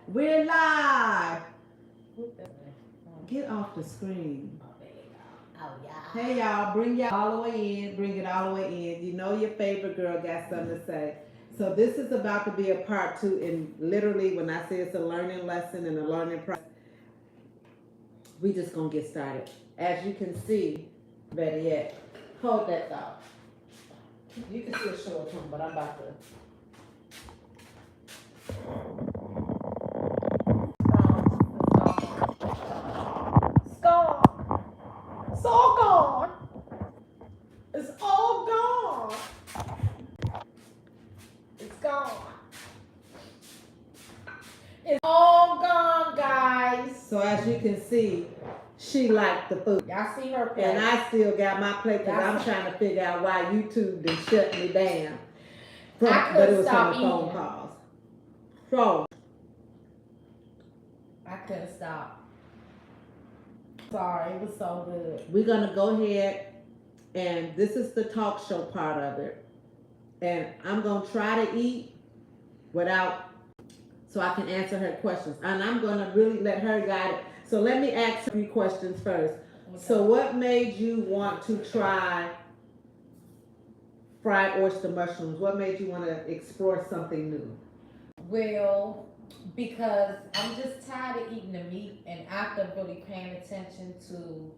We're live. Get off the screen. Oh, yeah. Hey y'all, bring y'all all the way in. Bring it all the way in. You know your favorite girl got something to say. So this is about to be a part two. And literally, when I say it's a learning lesson and a learning process, we just gonna get started. As you can see, better yet, hold that thought. You can still show it to them, but I'm about to. It's all gone. It's all gone. It's gone. It's all gone, guys. So as you can see, she liked the food. Y'all see her plate. And I still got my plate because I'm trying to figure out why YouTube done shut me down. But it was from the phone calls. So I couldn't stop. Sorry, it was so good. we're gonna go ahead, and this is the talk show part of it. And I'm gonna try to eat without, so I can answer her questions. And I'm gonna really let her guide it. So let me ask a few questions first. Okay. So what made you want to try fried oyster mushrooms? What made you want to explore something new? Well, because I'm just tired of eating the meat, and after really paying attention to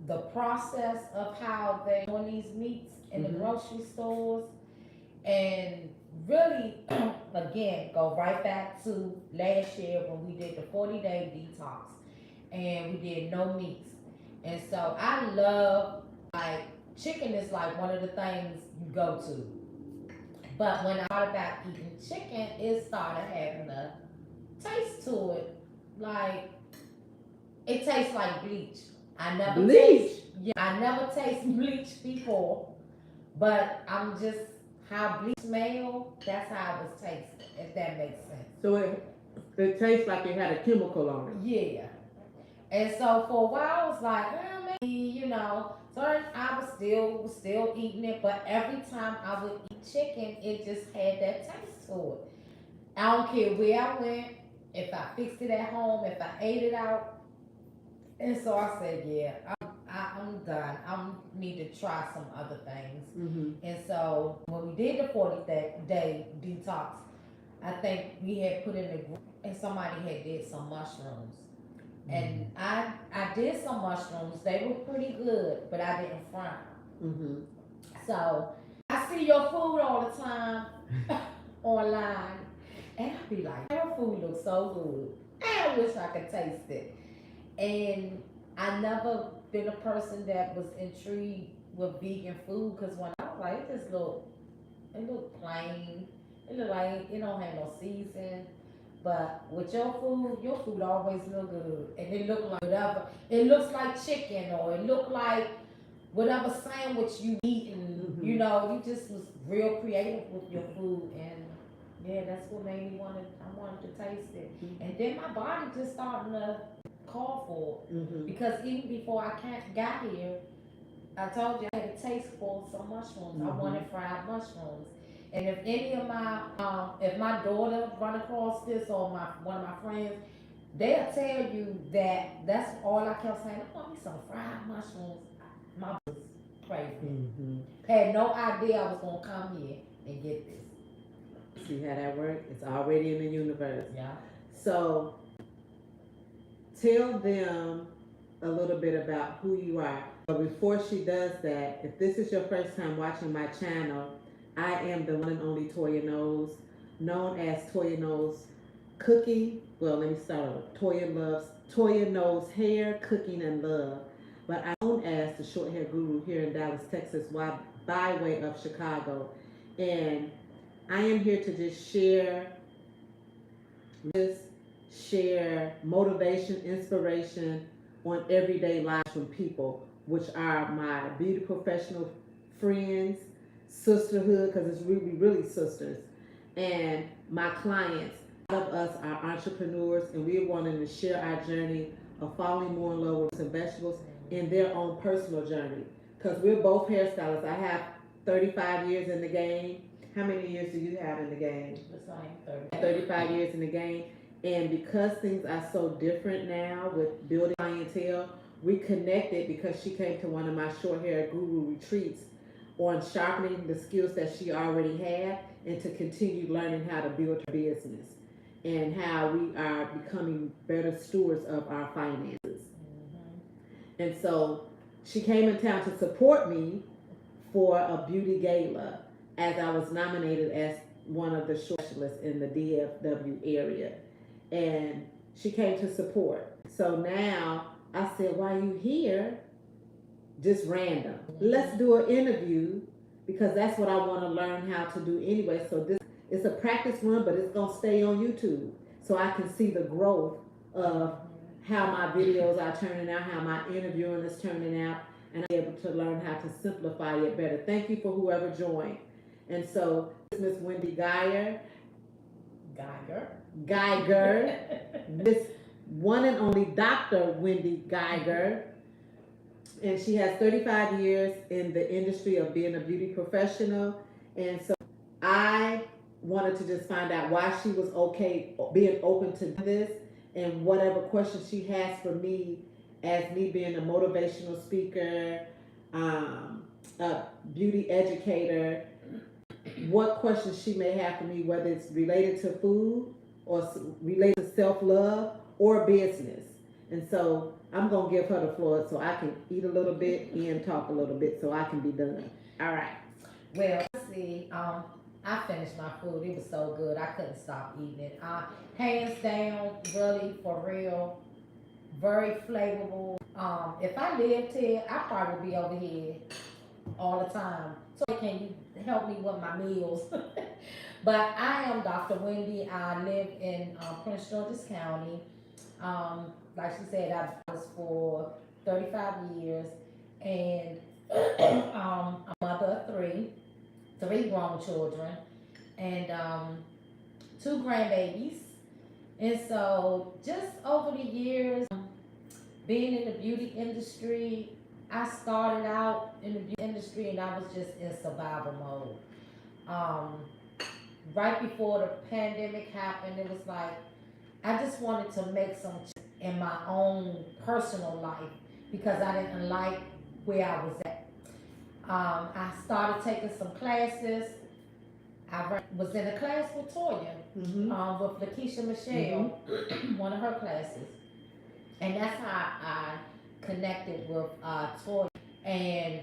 the process of how they're doing these meats in the grocery stores, and really, again, go right back to last year when we did the 40-day detox, and we did no meats. And so I love, like, chicken is like one of the things you go to. But when I thought about eating chicken, it started having a taste to it. Like, it tastes like bleach. I never taste bleach before. But I'm just, how bleach smell, that's how it was tasting, if that makes sense. So it tastes like it had a chemical on it. Yeah. And so for a while, I was like, maybe, you know. So I was still eating it, but every time I would eat chicken, it just had that taste to it. I don't care where I went, if I fixed it at home, if I ate it out. And so I said, yeah, I'm done. I need to try some other things. And so when we did the 40-day detox, I think we had put in the group, and somebody had did some mushrooms. And I did some mushrooms. They were pretty good, but I didn't fry them. So I see your food all the time online, and I be like, your food looks so good. I wish I could taste it. And I never been a person that was intrigued with vegan food, because when I was like, it looked plain. It looked like it don't have no season. But with your food always look good, and it look like whatever. It looks like chicken, or it look like whatever sandwich you eat, and you know, you just was real creative with your food, and yeah, that's what made me I wanted to taste it, and then my body just starting to call for it, because even before I got here, I told you I had a taste for some mushrooms. I wanted fried mushrooms. And if any of my, if my daughter run across this, or one of my friends, they'll tell you that that's all I kept saying. I want me some fried mushrooms. My was crazy. Had no idea I was gonna come here and get this. See how that works? It's already in the universe. Yeah. So tell them a little bit about who you are. But before she does that, if this is your first time watching my channel, I am the one and only Toya Knowles, known as Toya Knowles Cooking. Well, let me start over. Toya Knowles Hair, Cooking, and Love. But I'm known as the Shorthair Guru here in Dallas, Texas, by way of Chicago. And I am here to just share motivation, inspiration on everyday lives from people, which are my beauty professional friends, sisterhood, because it's really sisters, and my clients. A lot of us are entrepreneurs, and we're wanting to share our journey of falling more in love with some vegetables in their own personal journey, because we're both hairstylists. I have 35 years in the game. How many years do you have in the game? The same 30. 35 years in the game. And because things are so different now with building clientele, we connected because she came to one of my short hair guru retreats on sharpening the skills that she already had and to continue learning how to build her business and how we are becoming better stewards of our finances. And so she came in town to support me for a beauty gala as I was nominated as one of the short specialists in the DFW area. And she came to support. So now I said, "Why are you here?" Just random. Let's do an interview because that's what I want to learn how to do anyway. So this is a practice run, but it's going to stay on YouTube so I can see the growth of how my videos are turning out, how my interviewing is turning out, and I'm able to learn how to simplify it better. Thank you for whoever joined. And so Miss Wendy Geiger, Miss one and only Dr. Wendy Geiger, and she has 35 years in the industry of being a beauty professional. And so I wanted to just find out why she was okay being open to this and whatever questions she has for me as me being a motivational speaker, a beauty educator, what questions she may have for me, whether it's related to food or related to self-love or business. And so I'm going to give her the floor so I can eat a little bit and talk a little bit so I can be done. All right. Well, see, I finished my food. It was so good. I couldn't stop eating it. Hands down, really, for real, very flavorful. If I lived here, I probably would be over here all the time. So can you help me with my meals? But I am Dr. Wendy. I live in Prince George's County. Like she said, I was for 35 years, and I'm a mother of three grown children, and two grandbabies. And so just over the years, being in the beauty industry, I started out in the beauty industry and I was just in survival mode. Right before the pandemic happened, it was like, I just wanted to make some in my own personal life because I didn't like where I was at. I started taking some classes. I was in a class with Toya, with Lakeisha Michelle, one of her classes. And that's how I connected with Toya. And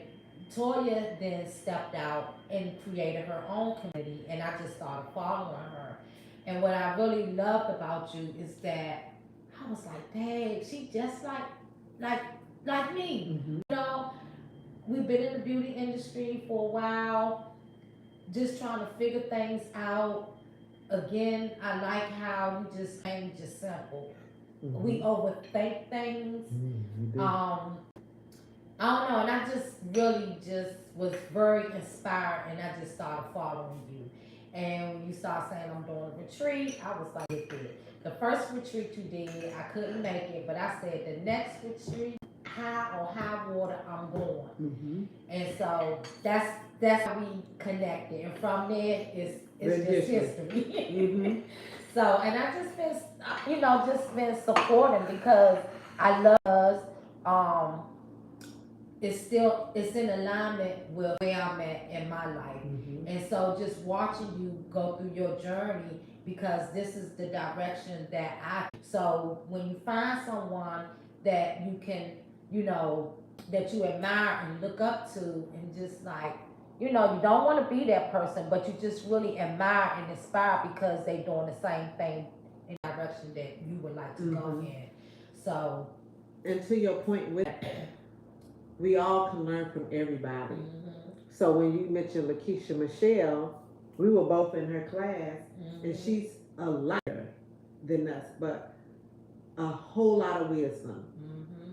Toya then stepped out and created her own community, and I just started following her. And what I really loved about you is that I was like, dang, she just like me. You know, we've been in the beauty industry for a while, just trying to figure things out. Again, I like how you just change it simple. We overthink things. I don't know, and I just really just was very inspired, and I just started following you. And when you started saying I'm doing a retreat, I was like, the first retreat you did, I couldn't make it, but I said the next retreat, high water, I'm going. And so that's how we connected, and from there it's just history. So, and I just been, just been supporting because I love us. It's in alignment with where I'm at in my life. And so just watching you go through your journey, because this is the direction that so when you find someone that you can, that you admire and look up to, and just like, you don't want to be that person, but you just really admire and inspire because they're doing the same thing in the direction that you would like to go in. So, and to your point with we all can learn from everybody. So when you mentioned Lakeisha Michelle, we were both in her class, and she's a lighter than us, but a whole lot of wisdom.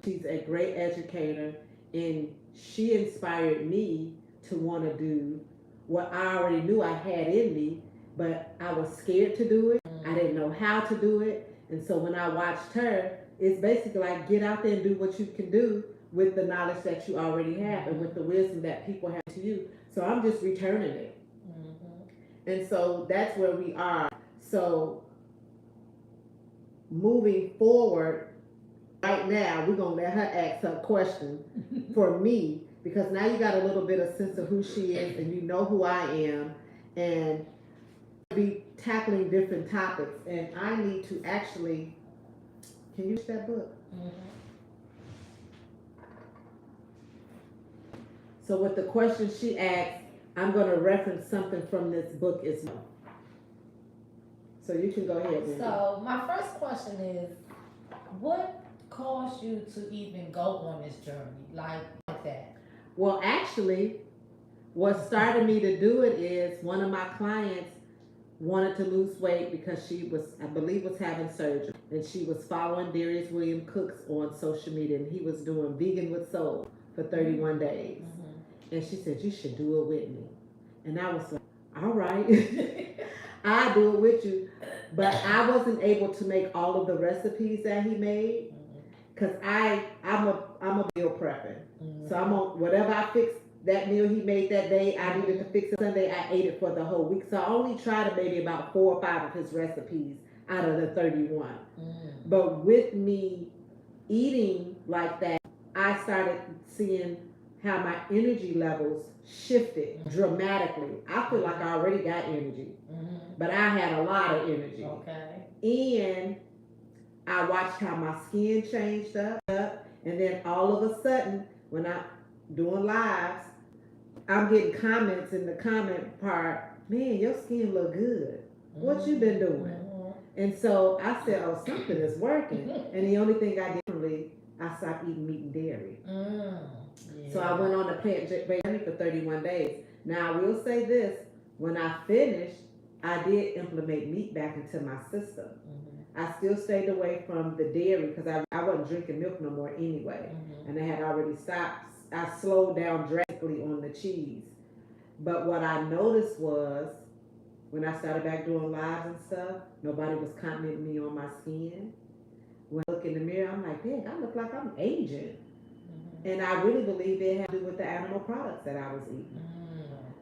She's a great educator, and she inspired me to want to do what I already knew I had in me, but I was scared to do it. I didn't know how to do it. And so when I watched her, it's basically like, get out there and do what you can do with the knowledge that you already have and with the wisdom that people have to you. So I'm just returning it. And so that's where we are. So moving forward, right now, we're going to let her ask her question for me, because now you got a little bit of sense of who she is and you know who I am, and be tackling different topics. And I need to actually, can you read that book? Mhm. So with the question she asked, I'm going to reference something from this book as well. So you can go ahead, Wendy. So my first question is, what caused you to even go on this journey like that? Well, actually, what started me to do it is one of my clients wanted to lose weight because she was, I believe, was having surgery, and she was following Darius William Cooks on social media, and he was doing Vegan with Soul for 31 days. Mm-hmm. And she said, you should do it with me. And I was like, all right, I'll do it with you. But I wasn't able to make all of the recipes that he made, because I'm a meal prepper. Mm-hmm. So I'm on whatever I fix that meal he made that day, I needed to fix it Sunday. I ate it for the whole week. So I only tried maybe about 4 or 5 of his recipes out of the 31. But with me eating like that, I started seeing how my energy levels shifted dramatically. I feel like I already got energy, but I had a lot of energy. Okay. And I watched how my skin changed up, and then all of a sudden, when I'm doing lives, I'm getting comments in the comment part, man, your skin look good. What you been doing? And so I said, oh, something is working. And the only thing I did differently, I stopped eating meat and dairy. Yeah. So I went on the plant-based journey for 31 days. Now I will say this, when I finished, I did implement meat back into my system. I still stayed away from the dairy because I wasn't drinking milk no more anyway. And I had already stopped. I slowed down drastically on the cheese. But what I noticed was, when I started back doing lives and stuff, nobody was complimenting me on my skin. When I look in the mirror, I'm like, dang, I look like I'm aging. And I really believe it had to do with the animal products that I was eating.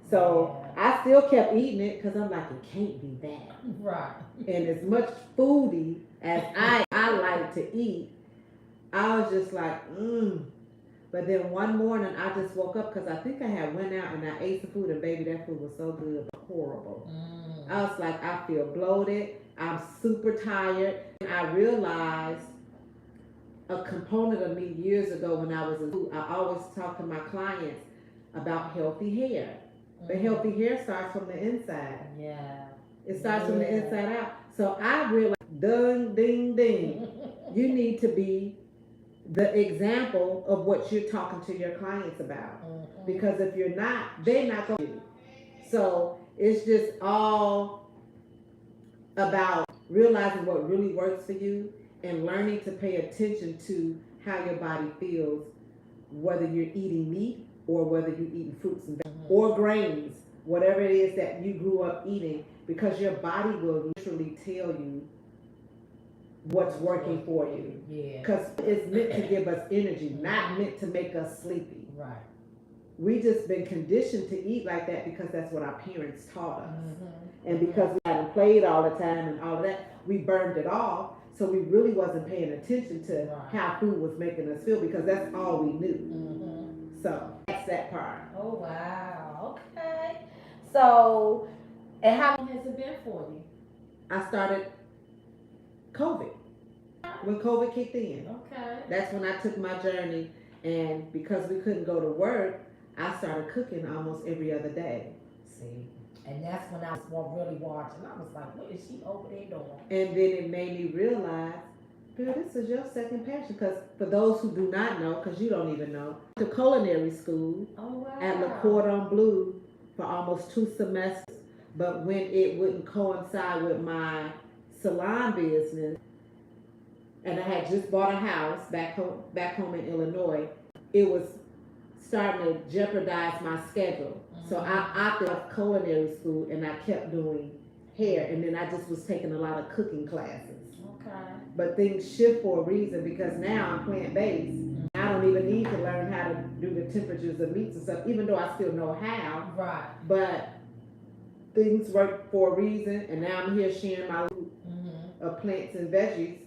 So I still kept eating it because I'm like, it can't be that. Right. And as much foodie as I like to eat, I was just like, But then one morning I just woke up because I think I had went out and I ate some food, and baby, that food was so good, but horrible. I was like, I feel bloated. I'm super tired. And I realized a component of me years ago when I was in school, I always talk to my clients about healthy hair. But healthy hair starts from the inside. Yeah. It starts from the inside out. So I realized, ding, ding. You need to be the example of what you're talking to your clients about. Because if you're not, they're not going to. So it's just all about realizing what really works for you and learning to pay attention to how your body feels, whether you're eating meat or whether you're eating fruits and vegetables or grains, whatever it is that you grew up eating, because your body will literally tell you what's working for you. Yeah. Because it's meant to give us energy, not meant to make us sleepy. Right. We just been conditioned to eat like that because that's what our parents taught us. And because we hadn't played all the time and all of that, we burned it off. So we really wasn't paying attention to how food was making us feel, because that's all we knew. So that's that part. Oh, wow. Okay. So, and how long has it been for you? I started COVID. When COVID kicked in. Okay. That's when I took my journey. And because we couldn't go to work, I started cooking almost every other day. See, and that's when I was really watching. I was like, what is she over there doing? And then it made me realize, girl, this is your second passion. Because for those who do not know, because you don't even know, I went to culinary school at Le Cordon Bleu for almost 2 semesters. But when it wouldn't coincide with my salon business, and I had just bought a house back home in Illinois, it was starting to jeopardize my schedule. So I opted off culinary school and I kept doing hair, and then I just was taking a lot of cooking classes. Okay. But things shift for a reason, because now I'm plant-based. I don't even need to learn how to do the temperatures of meats and stuff, even though I still know how. Right. But things work for a reason, and now I'm here sharing my loot of plants and veggies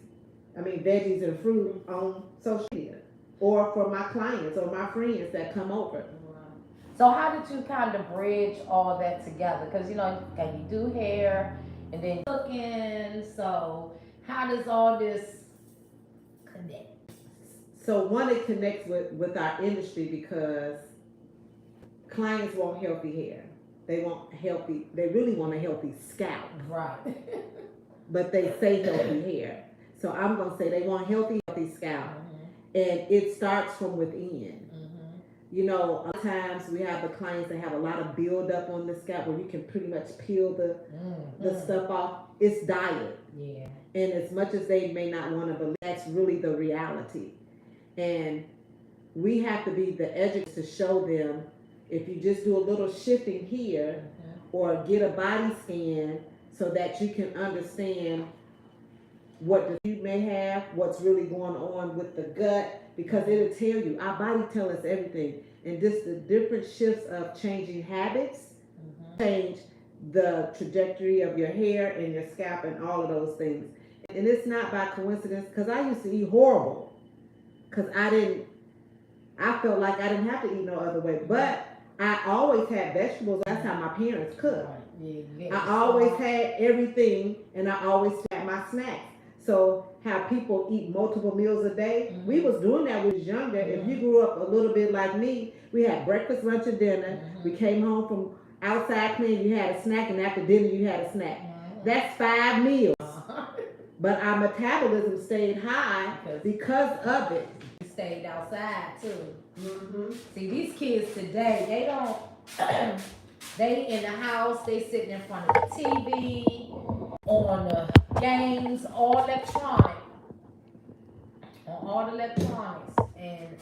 veggies and fruit on social media, or for my clients or my friends that come over. So how did you kind of bridge all that together? Because can you do hair and then cooking? So how does all this connect? So one, it connects with our industry because clients want healthy hair. They really want a healthy scalp. Right. But they say healthy hair. So I'm going to say they want healthy scalp. Mm-hmm. And it starts from within. Mm-hmm. A lot of times we have the clients that have a lot of buildup on the scalp where you can pretty much peel the stuff off. It's diet. Yeah. And as much as they may not want to believe, that's really the reality. And we have to be the educators to show them, if you just do a little shifting here, or get a body scan so that you can understand what you may have, what's really going on with the gut, because it'll tell you. Our body tells us everything. And just the different shifts of changing habits change the trajectory of your hair and your scalp and all of those things. And it's not by coincidence, because I used to eat horrible. Because I felt like I didn't have to eat no other way. But I always had vegetables. That's how my parents cooked. Yeah. I always had everything, and I always had my snacks. So how people eat multiple meals a day, we was doing that when we was younger. If you grew up a little bit like me, we had breakfast, lunch, and dinner. We came home from outside cleaning, you had a snack, and after dinner you had a snack. That's 5 meals. But our metabolism stayed high because of it. We stayed outside too. See, these kids today, they don't, they in the house, they sitting in front of the TV, on the games, all electronic. On all the electronics. And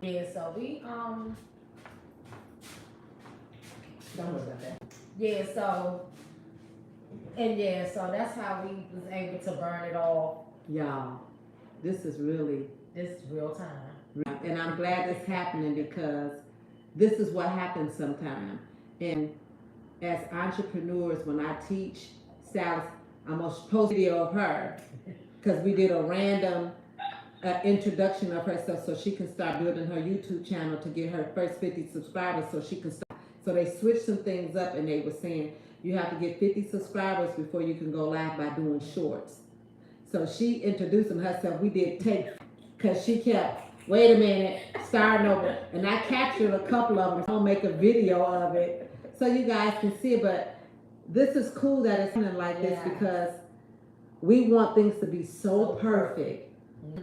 yeah, so we don't worry about that. So that's how we was able to burn it all. Y'all, this is real time. And I'm glad it's happening, because this is what happens sometimes. And as entrepreneurs, when I teach Sally, I'm going to post a video of her, because we did a random introduction of herself so she can start building her YouTube channel to get her first 50 subscribers so she can start. So they switched some things up, and they were saying you have to get 50 subscribers before you can go live by doing shorts. So she introducing herself. We did take, because she kept, wait a minute, starting over. And I captured a couple of them. I'll make a video of it so you guys can see it. But this is cool that it's something like this, because we want things to be so perfect,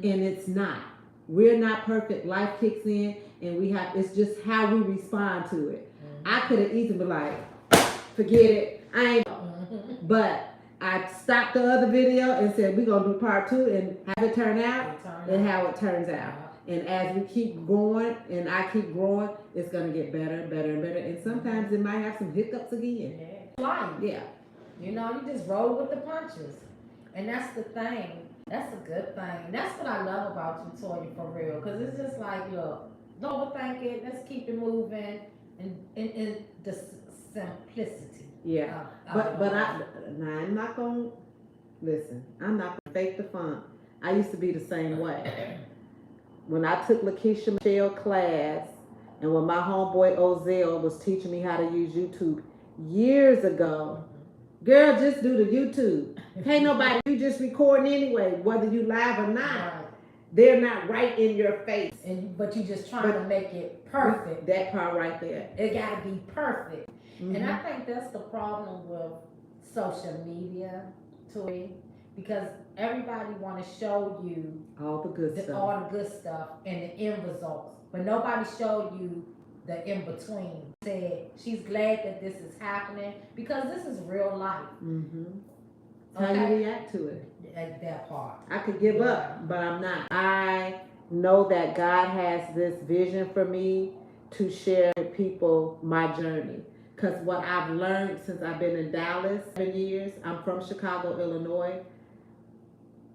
and it's not. We're not perfect. Life kicks in, and it's just how we respond to it. I could have easily been like, forget it, I ain't. But I stopped the other video and said, we're going to do part 2 and have it turn out and how it turns out. And as we keep going and I keep growing, it's going to get better and better and better. And sometimes it might have some hiccups again. Life. Yeah. You just roll with the punches. And that's the thing. That's a good thing. That's what I love about you, Toya, for real. Because it's just like, look, don't overthink it. Let's keep it moving. And the simplicity. Yeah. But I'm not going to, listen, I'm not going to fake the funk. I used to be the same way. When I took Lakeisha Michelle class, and when my homeboy Ozell was teaching me how to use YouTube years ago, girl, just do the YouTube. Ain't nobody, you just recording anyway, whether you live or not. Right. They're not right in your face. But you just trying to make it perfect. That part right there. It got to be perfect. And I think that's the problem with social media, Toy, because everybody want to show you all the good stuff and the end results, but nobody showed you the in between. Said she's glad that this is happening because this is real life. How you react to it? That part. I could give up, but I'm not. I know that God has this vision for me to share with people my journey. Because what I've learned since I've been in Dallas 7 years, I'm from Chicago, Illinois.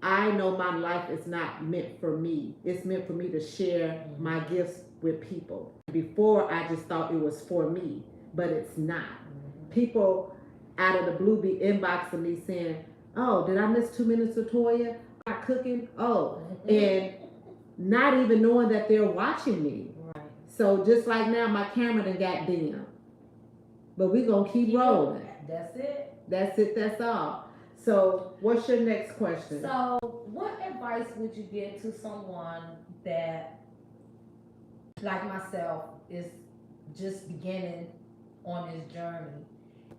I know my life is not meant for me. It's meant for me to share my gifts with people. Before, I just thought it was for me, but it's not. People out of the blue be inboxing me saying, Oh, did I miss 2 minutes of Toya? Not cooking? Oh, Mm-hmm. and not even knowing that they're watching me. Right. So just like now, my camera done got dim. But we gonna keep rolling. That's it. That's it, that's all. So what's your next question? So, what advice would you give to someone that, like myself, is just beginning on this journey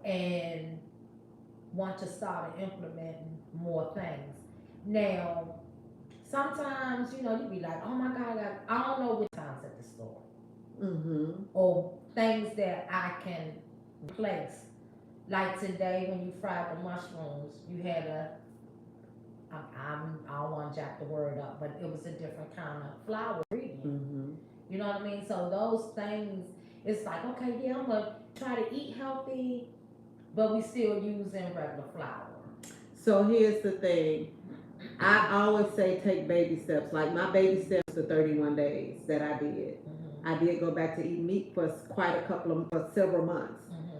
and want to start implementing more things? Now, sometimes, you be like, oh my God, I don't know which times at the store. Mm-hmm. Or things that I can replace. Like today when you fried the mushrooms, you had I don't want to jack the word up, but it was a different kind of flour ingredient. Mm-hmm. You know what I mean? So those things, it's like, okay, yeah, I'm going to try to eat healthy, but we still using regular flour. So here's the thing. I always say take baby steps. Like my baby steps for 31 days that I did. Mm-hmm. I did go back to eat meat for several months. Mm-hmm.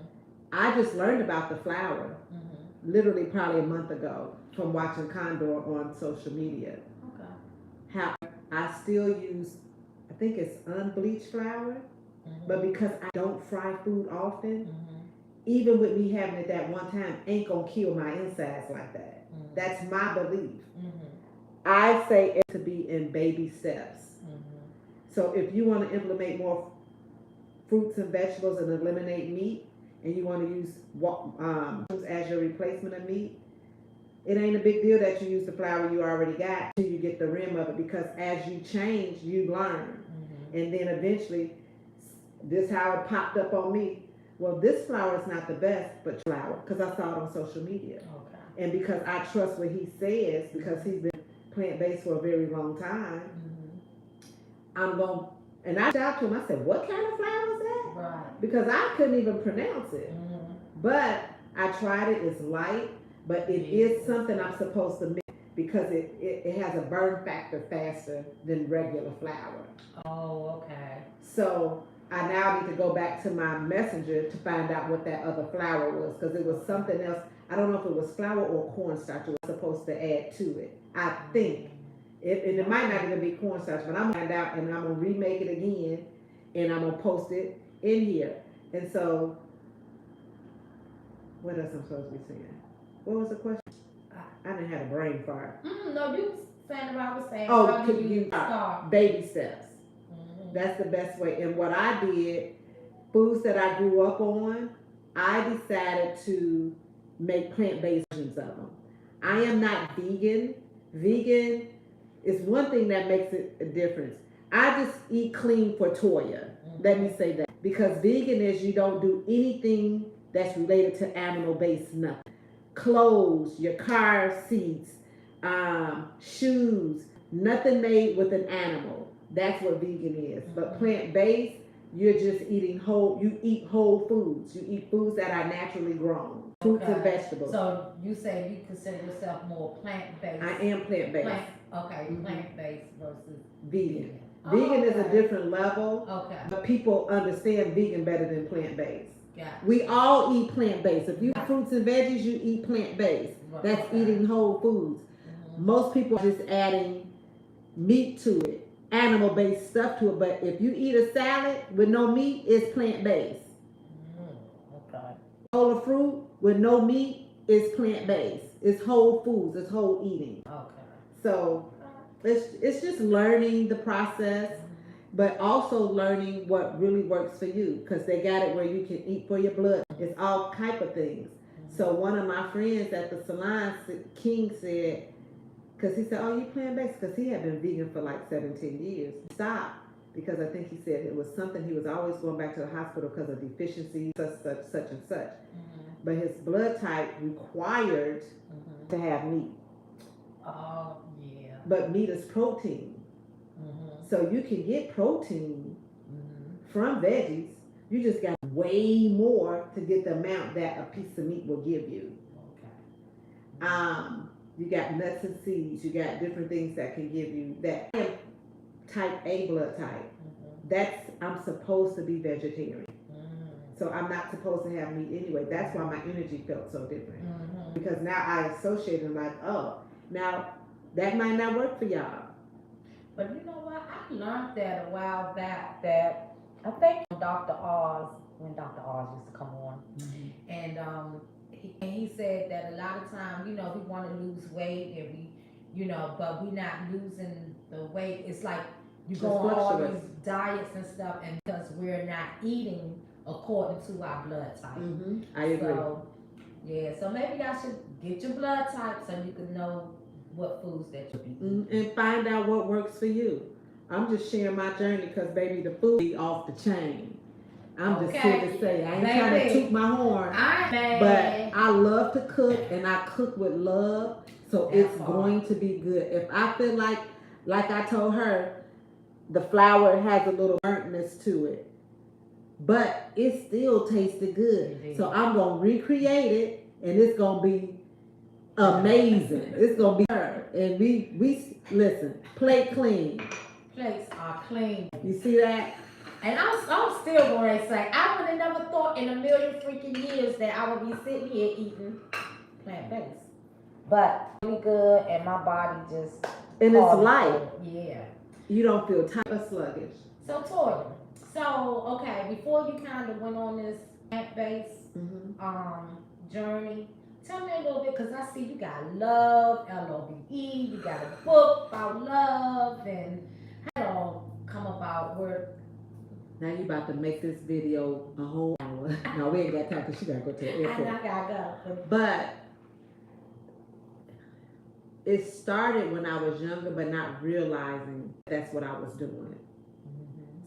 I just learned about the flour Mm-hmm. literally probably a month ago from watching Condor on social media. Okay. How I still use, I think it's unbleached flour, Mm-hmm. but because I don't fry food often, Mm-hmm. even with me having it that one time, ain't gonna kill my insides like that. Mm-hmm. That's my belief. Mm-hmm. I say it to be in baby steps. Mm-hmm. So if you want to implement more fruits and vegetables and eliminate meat, and you want to use as your replacement of meat, it ain't a big deal that you use the flour you already got till you get the rim of it, because as you change, you learn. Mm-hmm. And then eventually, this how it popped up on me. Well, this flour is not the best, but flour, because I saw it on social media. Okay. And because I trust what he says, because he's been plant-based for a very long time, Mm-hmm. and I reached out to him, I said, what kind of flour is that? Right. Because I couldn't even pronounce it. Mm-hmm. But I tried it, it's light, but it is something I'm supposed to mix because it has a burn factor faster than regular flour. Oh, okay. So I now need to go back to my messenger to find out what that other flour was, because it was something else. I don't know if it was flour or cornstarch it was supposed to add to it. I think. It might not even be cornstarch, but I'm going to find out, and I'm going to remake it again, and I'm going to post it in here. And so, what else I'm supposed to be saying? What was the question? I didn't have a brain fart. No, you saying what I was saying. Oh, how could do you start? Baby steps. Mm-hmm. That's the best way. And what I did, foods that I grew up on, I decided to make plant-based versions of them. I am not vegan. Vegan is one thing that makes it a difference. I just eat clean for Toya. Mm-hmm. Let me say that. Because vegan is you don't do anything that's related to animal-based nothing. Clothes, your car seats, shoes, nothing made with an animal. That's what vegan is. Mm-hmm. But plant-based, you're just eating you eat whole foods. You eat foods that are naturally grown. Fruits and vegetables. So you say you consider yourself more plant-based. I am plant-based. Mm-hmm. Plant-based versus vegan. Vegan is a different level. Okay. But people understand vegan better than plant-based. Gotcha. We all eat plant-based. If you eat fruits and veggies, you eat plant-based. Right. That's eating whole foods. Mm-hmm. Most people are just adding meat to it, animal-based stuff to it. But if you eat a salad with no meat, it's plant-based. Okay. Bowl of fruit with no meat is plant-based. It's whole foods. It's whole eating. Okay. So it's just learning the process, but also learning what really works for you, because they got it where you can eat for your blood. It's all type of things. So one of my friends at the salon, King, said, because he said, oh, you plant-based? Because he had been vegan for like 17 years. Stop. Because I think he said it was something, he was always going back to the hospital because of deficiencies, such and such. But his blood type required to have meat. Oh, yeah. But meat is protein. So you can get protein from veggies. You just got way more to get the amount that a piece of meat will give you. Okay. You got nuts and seeds. You got different things that can give you that. I am type A blood type. I'm supposed to be vegetarian. So I'm not supposed to have meat anyway. That's why my energy felt so different. because now I associate them like, oh, now that might not work for y'all. But you know what? I learned that a while back that I think Dr. Oz, when Dr. Oz used to come on, and he said that a lot of times, you know, we want to lose weight and we, you know, but we not losing the weight. It's like you go on all these diets and stuff, and because we're not eating according to our blood type. I agree. So, yeah, so maybe I should get your blood type so you can know what foods that you'll be eating. And find out what works for you. I'm just sharing my journey because, baby, the food be off the chain. I'm just here to say, I ain't trying to toot my horn, but I love to cook and I cook with love, so it's going to be good. If I feel like I told her, the flour has a little burntness to it, but it still tasted good. So I'm going to recreate it and it's going to be amazing. It's going to be her. And we listen, plate clean. Plates are clean. You see that? And I'm still going to say, I would have never thought in a million freaking years that I would be sitting here eating plant-based. But really good, and my body just... And it's light. Yeah. You don't feel tired or sluggish. So, Toya, okay, before you kind of went on this plant-based journey, tell me a little bit, because I see you got Love, L-O-V-E, you got a book about love, and how it all come about where... Now you about to make this video a whole hour. No, we ain't got time because she got to go to the airport. I gotta go. But it started when I was younger, but not realizing that's what I was doing.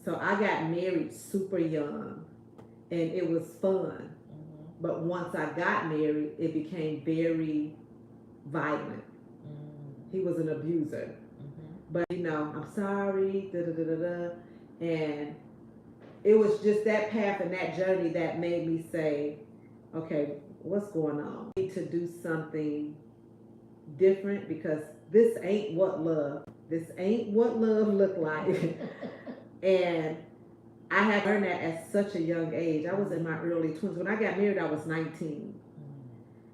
So I got married super young, and it was fun. But once I got married, it became very violent. He was an abuser. But, you know, I'm sorry, and it was just that path and that journey that made me say, okay, what's going on? I need to do something different because this ain't what love looked like. And I had learned that at such a young age. I was in my early 20s. When I got married, I was 19.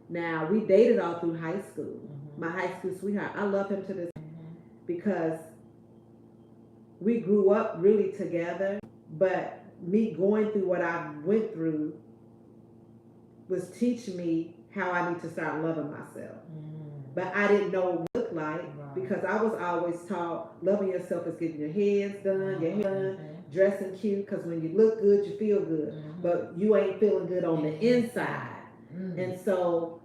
Now, we dated all through high school. My high school sweetheart, I love him to this because we grew up really together, but me going through what I went through was teaching me how I need to start loving myself. But I didn't know what it looked like because I was always taught loving yourself is getting your hands done, your hair done, dressing cute, because when you look good, you feel good. But you ain't feeling good on the inside. And so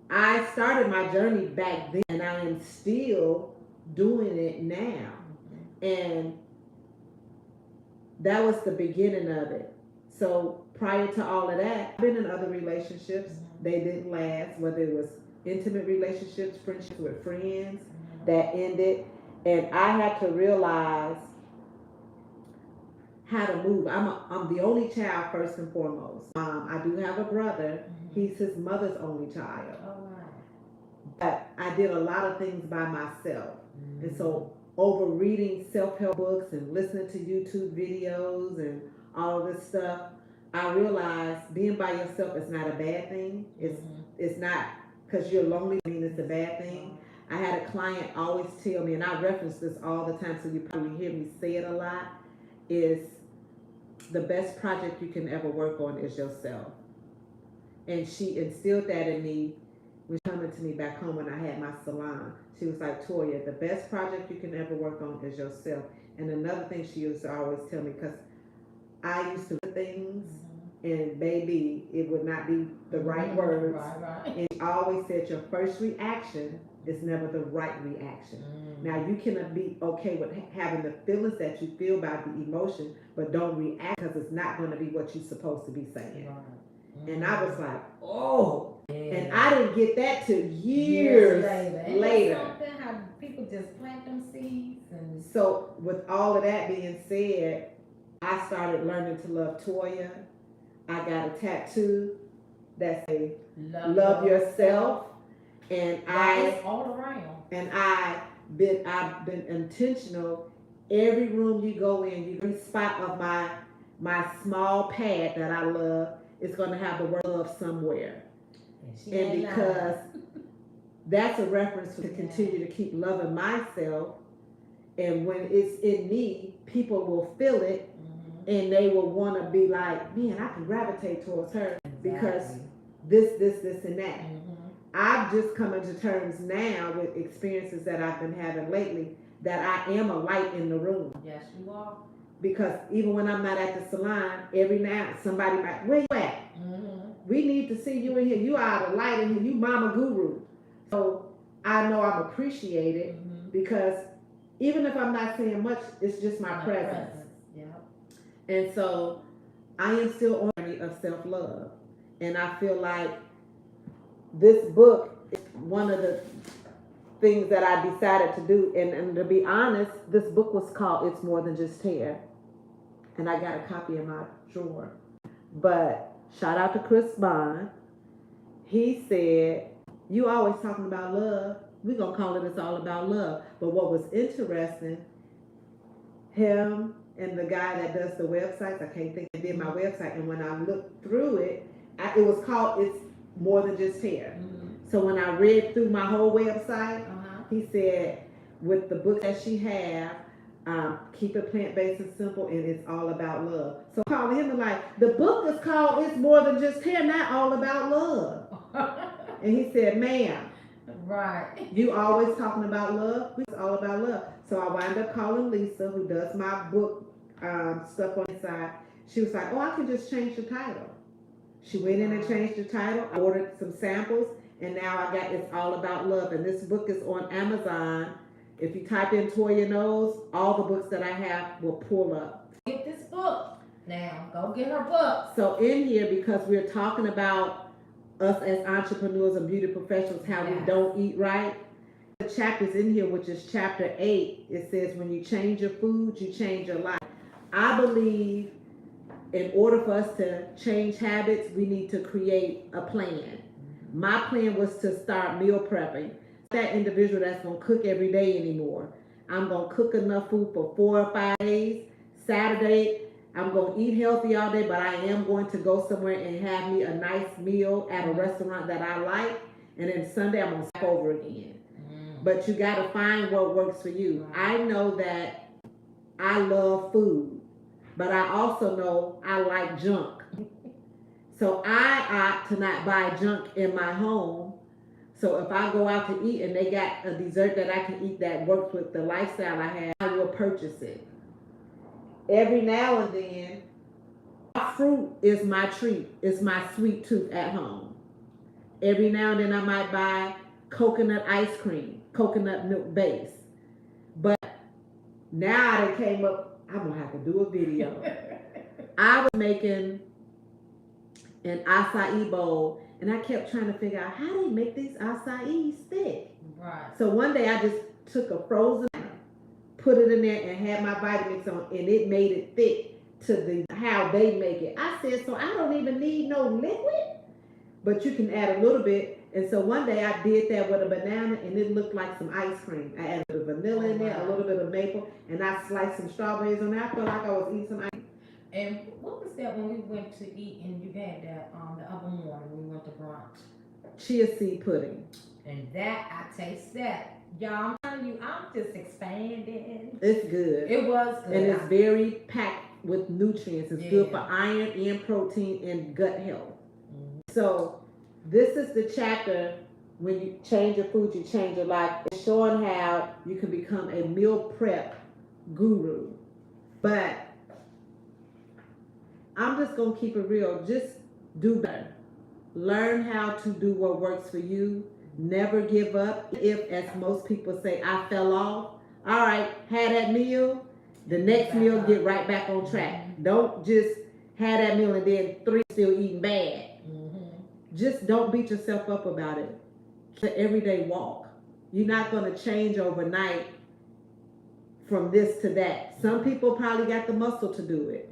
I started my journey back then, and I am still doing it now. And that was the beginning of it. So prior to all of that, I've been in other relationships. They didn't last, whether it was intimate relationships, friendships with friends that ended. And I had to realize how to move. I'm the only child first and foremost. I do have a brother. He's his mother's only child. But I did a lot of things by myself. And so over reading self-help books and listening to YouTube videos and all of this stuff, I realized being by yourself is not a bad thing. It's not because you're lonely, I mean it's a bad thing. I had a client always tell me, and I reference this all the time, so you probably hear me say it a lot, is the best project you can ever work on is yourself. And she instilled that in me when she coming to me back home when I had my salon. She was like, Toya, the best project you can ever work on is yourself. And another thing she used to always tell me, because I used to do things, and baby, it would not be the right words. And she always said your first reaction is never the right reaction. Now you can be okay with having the feelings that you feel by the emotion, but don't react because it's not going to be what you're supposed to be saying. And I was like, oh. And I didn't get that till years later. Something how people just plant them seeds. And so with all of that being said, I started learning to love Toya. I got a tattoo that says love yourself. And it's all around. And I've been intentional. Every room you go in, every spot of my small pad that I love is going to have the word love somewhere. And because that's a reference to continue to keep loving myself. And when it's in me, people will feel it, and they will want to be like, man, I can gravitate towards her because this, and that. I've just come into terms now with experiences that I've been having lately that I am a light in the room. Yes, you are. Because even when I'm not at the salon, every now somebody might, where you at? We need to see you in here. You are the light in here. You mama guru. So I know I'm appreciated because even if I'm not saying much, it's just my presence. Yeah. And so I am still on the journey of self-love. And I feel like this book is one of the things that I decided to do. And to be honest, this book was called It's More Than Just Hair. And I got a copy in my drawer. But shout out to Chris Bond. He said, you always talking about love. We're going to call it It's All About Love. But what was interesting, him and the guy that does the websites, I can't think, did my website. And when I looked through it, it was called It's More Than Just Hair. So when I read through my whole website, he said, with the book that she have, keep it plant-based and simple, and it's all about love. So calling him and like, the book is called It's More Than Just Hair, not all about love. And he said, ma'am, right, you always talking about love. It's all about love. So I wound up calling Lisa, who does my book stuff on the side. She was like, oh, I can just change the title. She went in and changed the title. I ordered some samples, and now I got It's All About Love. And this book is on Amazon. If you type in Toya Knowles, all the books that I have will pull up. Get this book now. Go get her book. So in here, because we're talking about us as entrepreneurs and beauty professionals, how we don't eat right. The chapters in here, which is chapter 8, it says when you change your food, you change your life. I believe in order for us to change habits, we need to create a plan. My plan was to start meal prepping. That individual that's going to cook every day anymore. I'm going to cook enough food for 4 or 5 days. Saturday, I'm going to eat healthy all day, but I am going to go somewhere and have me a nice meal at a restaurant that I like. And then Sunday, I'm going to start over again. But you got to find what works for you. I know that I love food, but I also know I like junk. So I opt to not buy junk in my home. So if I go out to eat and they got a dessert that I can eat that works with the lifestyle I have, I will purchase it. Every now and then, fruit is my treat. It's my sweet tooth at home. Every now and then I might buy coconut ice cream, coconut milk base. But now they came up, I'm going to have to do a video. I was making an acai bowl, and I kept trying to figure out how they make these acai thick. Right. So one day I just took a frozen, put it in there, and had my Vitamix on, and it made it thick to how they make it. I said, so I don't even need no liquid, but you can add a little bit. And so one day I did that with a banana, and it looked like some ice cream. I added a vanilla in there, a little bit of maple, and I sliced some strawberries on there. I felt like I was eating some ice cream. And what was that when we went to eat and you had that the other morning when we went to brunch? Chia seed pudding. And that, I taste that. Y'all, I'm telling you, I'm just expanding. It's good. It was good. And it's very packed with nutrients. It's good for iron and protein and gut health. So this is the chapter, when you change your food, you change your life. It's showing how you can become a meal prep guru. But I'm just going to keep it real. Just do better. Learn how to do what works for you. Never give up. If, as most people say, I fell off. All right, had that meal. The next meal, get right back on track. Don't just have that meal and then 3 still eating bad. Just don't beat yourself up about it. It's an everyday walk. You're not going to change overnight from this to that. Some people probably got the muscle to do it.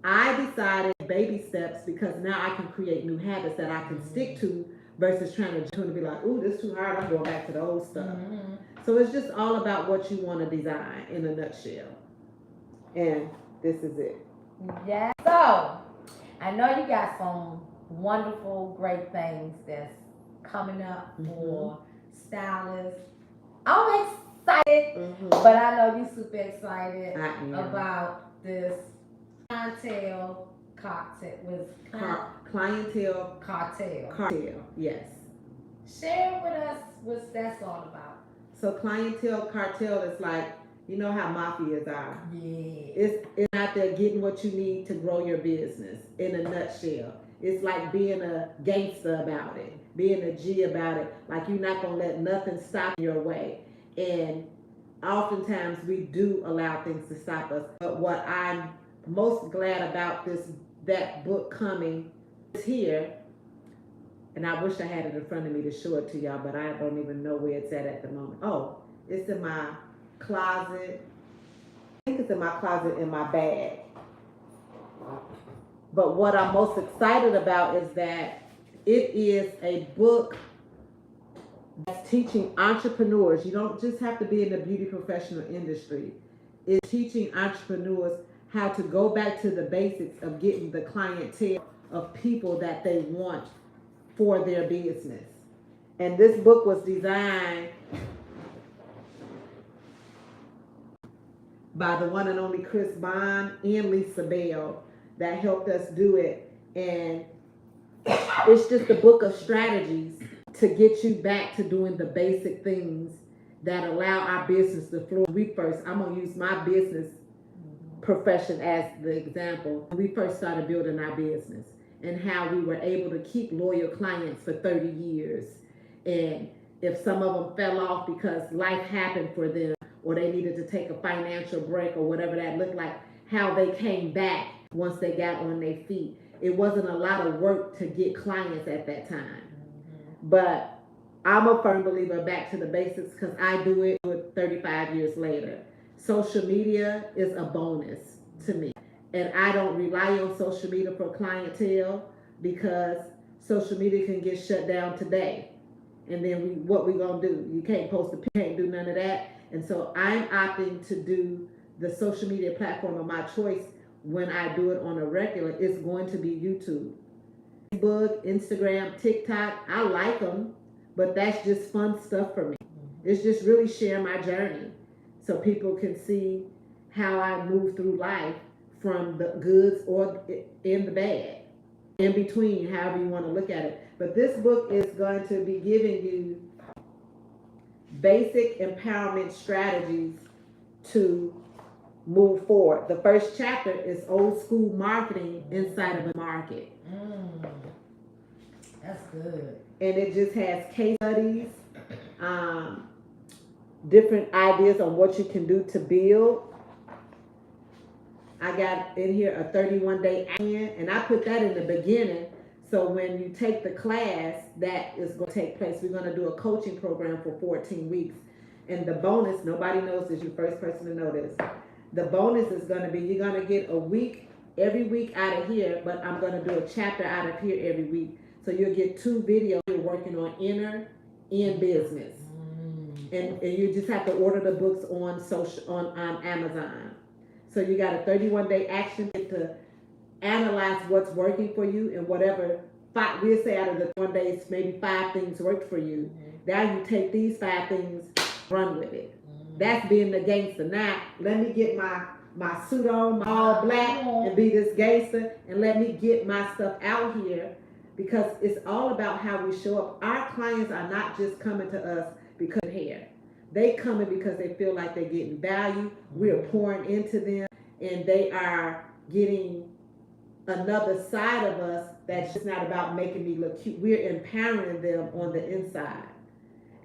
I decided baby steps because now I can create new habits that I can stick to versus trying to be like, ooh, this is too hard. I'm going back to the old stuff. So it's just all about what you want to design in a nutshell. And this is it. Yeah. So I know you got some wonderful, great things that's coming up for stylist. I'm excited, Mm-hmm. but I know you super excited I am. about this clientele cocktail. Clientele Cartel. yes. Share with us what that's all about. So clientele cartel is like, you know how mafias are. Yeah. It's out there getting what you need to grow your business in a nutshell. It's like being a gangster about it, being a G about it. Like you're not gonna let nothing stop your way. And oftentimes we do allow things to stop us. But what I'm most glad about that book coming is here, and I wish I had it in front of me to show it to y'all, but I don't even know where it's at the moment. Oh, it's in my closet. I think it's in my closet in my bag. But what I'm most excited about is that it is a book that's teaching entrepreneurs. You don't just have to be in the beauty professional industry. It's teaching entrepreneurs how to go back to the basics of getting the clientele of people that they want for their business. And this book was designed by the one and only Chris Bond and Lisa Bell that helped us do it. And it's just a book of strategies to get you back to doing the basic things that allow our business to flourish. I'm going to use my business profession as the example. We first started building our business and how we were able to keep loyal clients for 30 years. And if some of them fell off because life happened for them or they needed to take a financial break or whatever that looked like, how they came back once they got on their feet. It wasn't a lot of work to get clients at that time. But I'm a firm believer back to the basics because I do it 35 years later. Social media is a bonus to me. And I don't rely on social media for clientele because social media can get shut down today. And then what we gonna do? You can't post you can't do none of that. And so I'm opting to do the social media platform of my choice. When I do it on a regular, it's going to be YouTube. Facebook, Instagram, TikTok, I like them, but that's just fun stuff for me. It's just really sharing my journey so people can see how I move through life from the goods or in the bad, in between, however you want to look at it. But this book is going to be giving you basic empowerment strategies to move forward. The first chapter is old school marketing inside of a market. That's good. And it just has case studies, different ideas on what you can do to build. I got in here a 31-day action, and I put that in the beginning. So when you take the class, that is going to take place. We're going to do a coaching program for 14 weeks. And the bonus, nobody knows this, you're the first person to know this. The bonus is going to be, you're going to get a week, every week out of here, but I'm going to do a chapter out of here every week. So you'll get 2 videos you're working on inner and business. And you just have to order the books on Amazon. So you got a 31-day action to analyze what's working for you and whatever, we'll say out of the 1 days, maybe 5 things worked for you. Now you take these 5 things, run with it. That's being the gangster. Now, let me get my suit on, my all black, and be this gangster, and let me get my stuff out here, because it's all about how we show up. Our clients are not just coming to us because of hair. They coming because they feel like they're getting value. We're pouring into them, and they are getting another side of us that's just not about making me look cute. We're empowering them on the inside.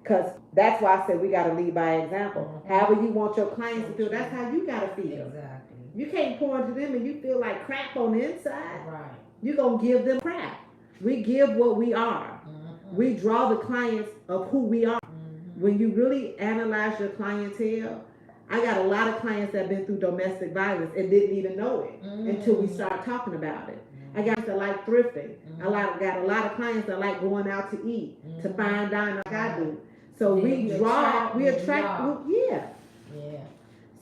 Because that's why I said we got to lead by example. However you want your clients to feel, that's how you got to feel. Exactly. You can't pour into them and you feel like crap on the inside. Right. You're going to give them crap. We give what we are. We draw the clients of who we are. When you really analyze your clientele, I got a lot of clients that have been through domestic violence and didn't even know it until we start talking about it. I got to like thrifting. I got a lot of clients that like going out to eat, to fine dine like I do. So we attract, yeah.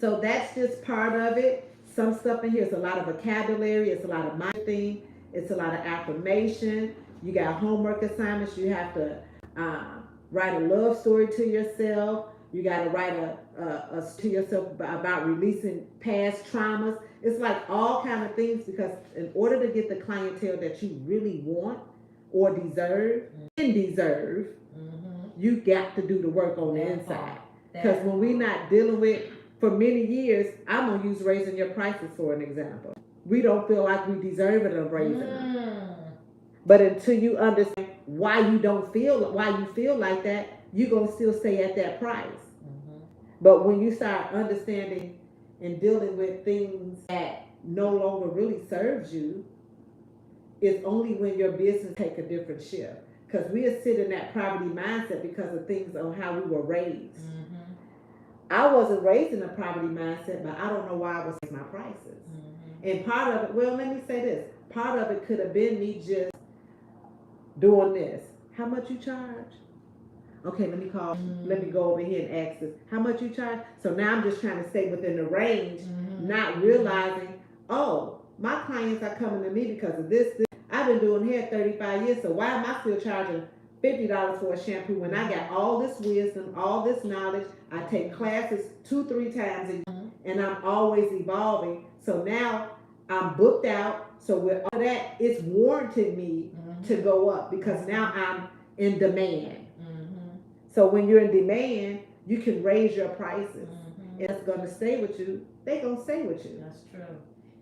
So that's just part of it. Some stuff in here is a lot of vocabulary, it's a lot of minding, it's a lot of affirmation. You got homework assignments. You have to write a love story to yourself. You got to write to yourself about releasing past traumas. It's like all kind of things because in order to get the clientele that you really want or deserve, you got to do the work on the inside. Because when we're not dealing with, for many years, I'm going to use raising your prices for an example. We don't feel like we deserve it of raising them. But until you understand why you feel like that, you're going to still stay at that price. But when you start understanding and dealing with things that no longer really serves you, it's only when your business take a different shift. Because we are sitting in that poverty mindset because of things on how we were raised. I wasn't raised in a poverty mindset, but I don't know why I was raising my prices. And part of it, well, let me say this. Part of it could have been me just doing this. How much you charge? Okay, let me go over here and ask this. How much you charge? So now I'm just trying to stay within the range, not realizing, oh, my clients are coming to me because of this. I've been doing hair 35 years, so why am I still charging $50 for a shampoo when I got all this wisdom, all this knowledge? I take classes 2-3 times a year, and I'm always evolving. So now I'm booked out. So with all that, it's warranted me to go up because now I'm in demand. So when you're in demand, you can raise your prices. And it's going to stay with you. They're going to stay with you. That's true.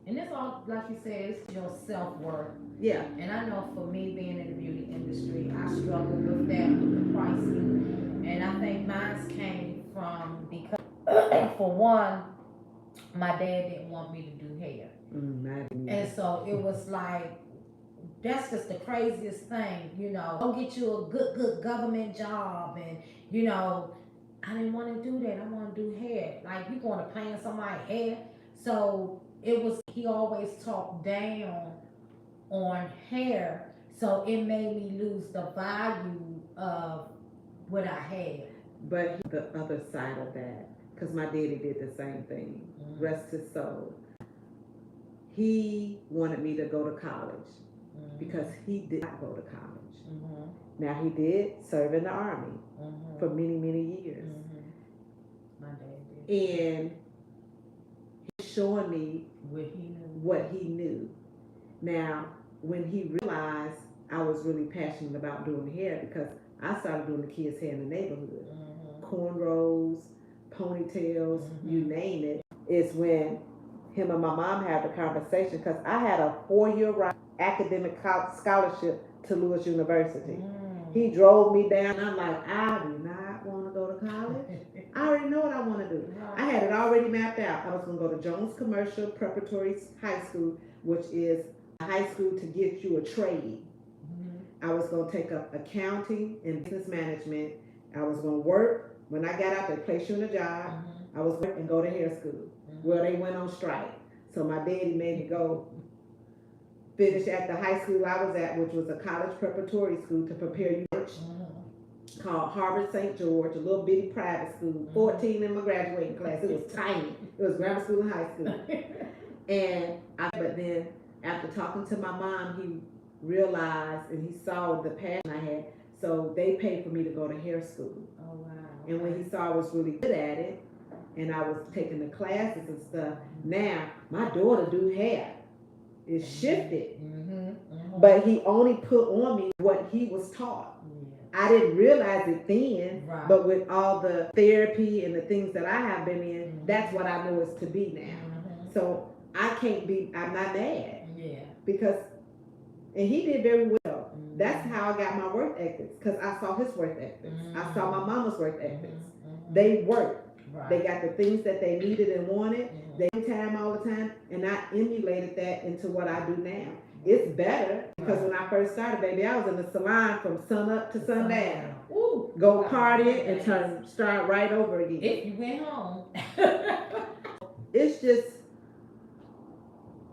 And it's all, like you said, it's your self-worth. Yeah. And I know for me being in the beauty industry, I struggle with that, with the pricing. And I think mine came from because, for one, my dad didn't want me to do hair. And so it was like, that's just the craziest thing, you know. Go get you a good government job. And, you know, I didn't want to do that. I want to do hair. Like, you going to plan somebody's hair. So it was, he always talked down on hair. So it made me lose the value of what I had. But the other side of that, because my daddy did the same thing, rest his soul. He wanted me to go to college because he did not go to college. Now he did serve in the army for many, many years. My dad did. And he's showing me what he knew. Now, when he realized I was really passionate about doing hair, because I started doing the kids' hair in the neighborhood, cornrows, ponytails, you name it, is when him and my mom had the conversation, because I had a 4-year academic scholarship to Lewis University. He drove me down, and I'm like, I do not want to go to college. I already know what I want to do. I had it already mapped out. I was going to go to Jones Commercial Preparatory High School, which is a high school to get you a trade. I was going to take up accounting and business management. I was going to work. When I got out, they placed you in a job. I was working and go to hair school. Well, they went on strike. So my daddy made me go finish at the high school I was at, which was a college preparatory school to prepare you for called Harvard St. George, a little bitty private school, 14 in my graduating class. It was tiny. It was grammar school and high school. But then after talking to my mom, he realized and he saw the passion I had. So they paid for me to go to hair school. Oh, wow. And when he saw I was really good at it, and I was taking the classes and stuff, now my daughter do hair. It shifted. But he only put on me what he was taught. I didn't realize it then, but with all the therapy and the things that I have been in, that's what I know it's to be now. So I'm not mad. Because, and he did very well. That's how I got my work ethics, because I saw his work ethics. I saw my mama's work ethics. They worked. They got the things that they needed and wanted. They had time all the time, and I emulated that into what I do now. It's better because when I first started, baby, I was in the salon from sun up to sundown. Go party and start right over again. If you went home. It's just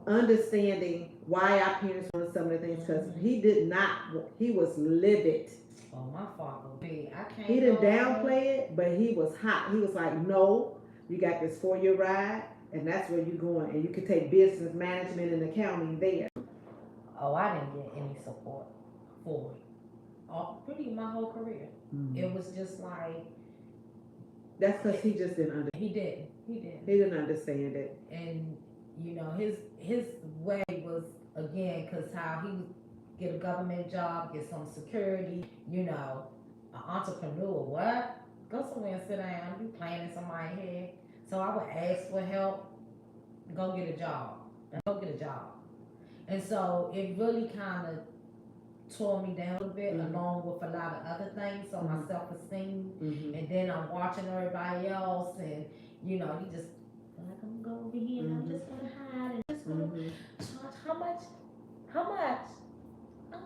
understanding why our parents wanted some of the things, because he was livid. Oh, my father. I can't. He didn't downplay it, but he was hot. He was like, no, you got this 4-year ride, and that's where you're going. And you can take business management and accounting there. Oh, I didn't get any support for it. pretty my whole career. It was just like that's because he just didn't understand. he didn't. He didn't understand it. And you know his way was again because how he would get a government job, get some security, you know, an entrepreneur. What? Go somewhere and sit down. You playing in somebody's head. So I would ask for help. Go get a job. Go get a job. And so it really kind of tore me down a little bit, along with a lot of other things. So my self-esteem, and then I'm watching everybody else, and you know, you just like I'm gonna go over here, and I'm just gonna hide, and just gonna charge how much? Oh,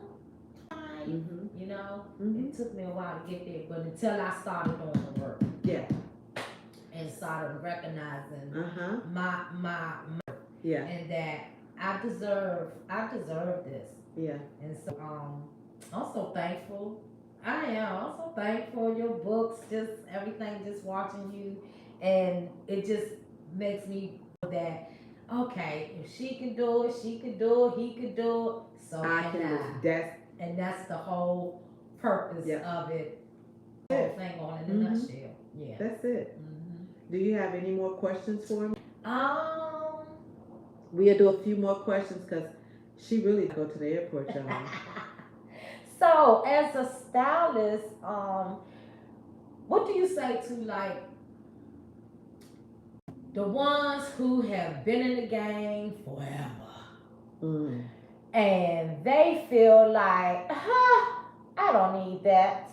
fine. You know, it took me a while to get there, but until I started doing the work, and started recognizing my and that I deserve this. Yeah. And so I'm so thankful. I am. I'm so thankful. Your books, just everything, just watching you, and it just makes me know that okay, if she can do it, she can do it, he can do it, so can I. That's the whole purpose of it. Whole thing on in a nutshell. Yeah. That's it. Do you have any more questions for me? We'll do a few more questions because she really go to the airport, y'all. So, as a stylist, what do you say to like the ones who have been in the game forever, and they feel like, I don't need that,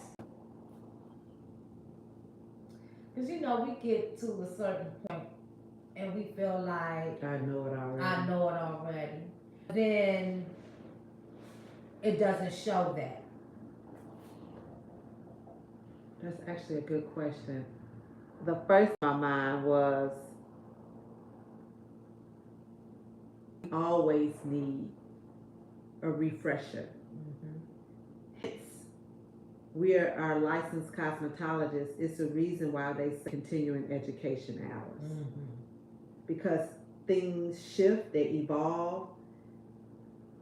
because you know we get to a certain point and we feel like I know it already. Then it doesn't show that. That's actually a good question. The first on my mind was we always need a refresher. Hence, we are licensed cosmetologists. It's the reason why they say continuing education hours. Because things shift, they evolve,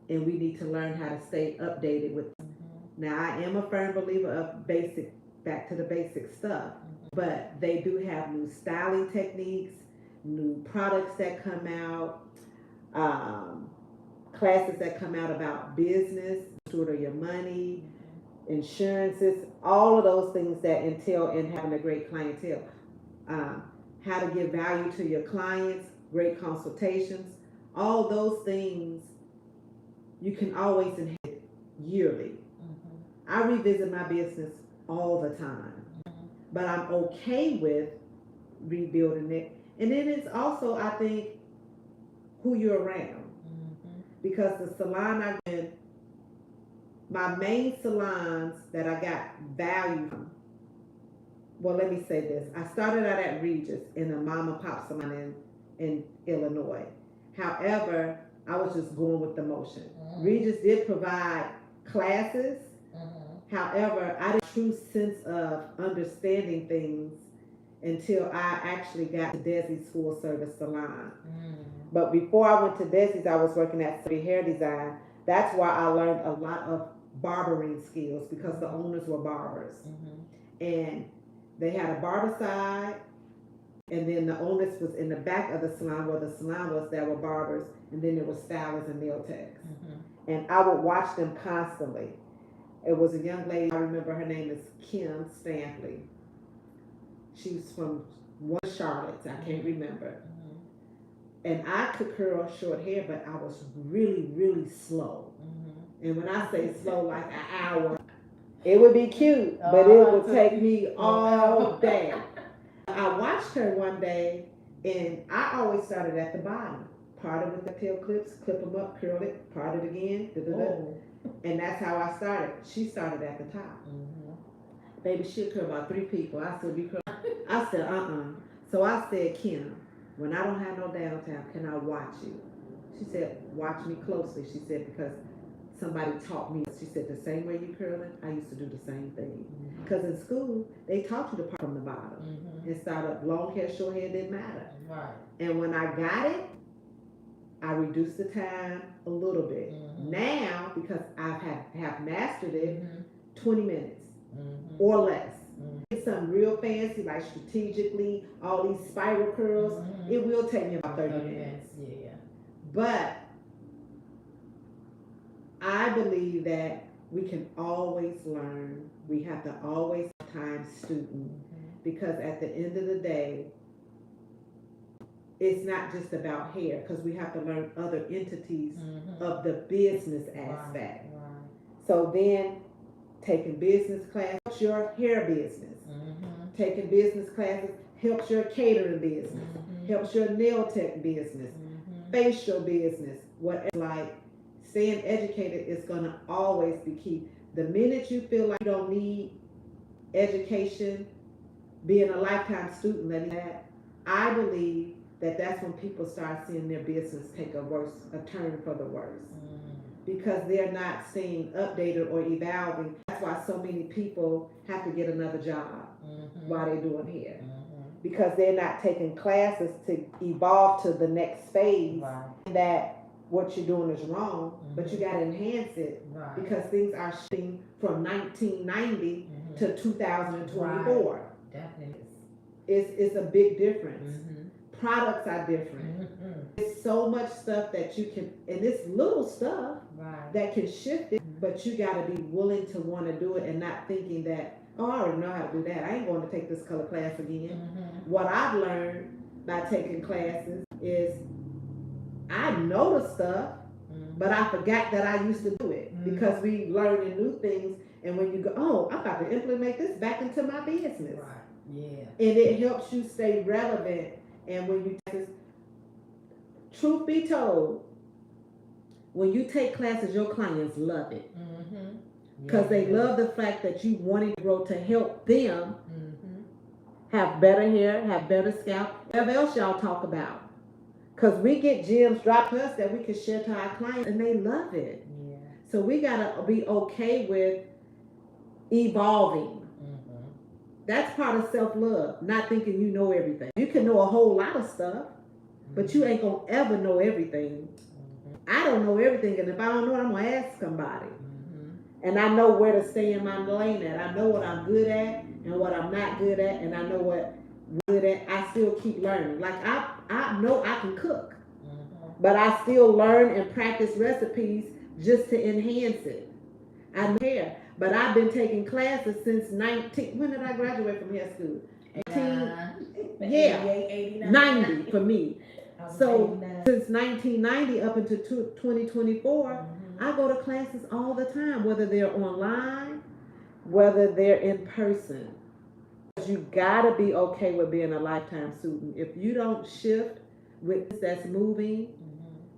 and we need to learn how to stay updated with them. Now, I am a firm believer of back to the basic stuff, but they do have new styling techniques, new products that come out, classes that come out about business, steward of your money, insurances, all of those things that entail in having a great clientele. How to give value to your clients, great consultations, all those things you can always enhance yearly. I revisit my business all the time, but I'm okay with rebuilding it. And then it's also, I think, who you're around. Because the salon I've been, my main salons that I got value from, well, let me say this. I started out at Regis in a mom and pop salon in Illinois. However, I was just going with the motion. Regis did provide classes. However, I had a true sense of understanding things until I actually got to Desi's full service salon. But before I went to Desi's, I was working at City Hair Design. That's why I learned a lot of barbering skills because the owners were barbers. And they had a barber side, and then the owners was in the back of the salon where the salon was. There were barbers, and then there were stylists and nail techs. And I would watch them constantly. It was a young lady, I remember her name is Kim Stampley. She was from Charlotte, I can't remember. And I could curl short hair, but I was really, really slow. And when I say slow, like an hour, it would be cute, but it would take me all day. I watched her one day, and I always started at the bottom. Part it with the tail clips, clip them up, curl it, part it again, and that's how I started. She started at the top. Baby, she'll curl about 3 people. I said, I said, So I said, Kim, when I don't have no downtime, can I watch you? She said, watch me closely. She said, because somebody taught me. She said, the same way you curl it, I used to do the same thing. Because in school, they taught you to part from the bottom and start up. Long hair, short hair, didn't matter. And when I got it, I reduced the time a little bit. Now, because I have mastered it, 20 minutes Mm-hmm. or less. Mm-hmm. Get something real fancy, like strategically, all these spiral curls. Mm-hmm. It will take me about 30 minutes. Yeah. But I believe that we can always learn. We have to always time student, because at the end of the day, it's not just about hair, because we have to learn other entities of the business aspect. Right. So then taking business class helps your hair business. Taking business classes helps your catering business, helps your nail tech business, facial business, whatever. Like, staying educated is going to always be key. The minute you feel like you don't need education, being a lifetime student, let me add, I believe that that's when people start seeing their business take a turn for the worse. Because they're not staying updated or evolving. That's why so many people have to get another job while they're doing hair. Because they're not taking classes to evolve to the next phase. Right. That what you're doing is wrong, but you got to enhance it. Right. Because things are shifting from 1990 to 2024. Right. Definitely. It's a big difference. Products are different. There's so much stuff that you can, and it's little stuff that can shift it, but you got to be willing to want to do it and not thinking that, oh, I already know how to do that. I ain't going to take this color class again. What I've learned by taking classes is I know the stuff, but I forgot that I used to do it because we learning new things. And when you go, oh, I'm about to implement this back into my business. Right. Yeah. And it helps you stay relevant. And when you take, truth be told, when you take classes, your clients love it. Because they love the fact that you wanting to grow to help them have better hair, have better scalp, whatever else y'all talk about. Because we get gems dropped to us that we can share to our clients and they love it. Yeah. So we got to be okay with evolving. That's part of self-love, not thinking you know everything. You can know a whole lot of stuff, but you ain't going to ever know everything. I don't know everything, and if I don't know it, I'm going to ask somebody. And I know where to stay in my lane at. I know what I'm good at and what I'm not good at, and I know what I'm good at. I still keep learning. Like, I know I can cook, but I still learn and practice recipes just to enhance it. I know hair. But I've been taking classes since when did I graduate from hair school? 90 for me. So since 1990 up until 2024, I go to classes all the time, whether they're online, whether they're in person. You gotta be okay with being a lifetime student. If you don't shift with that's moving,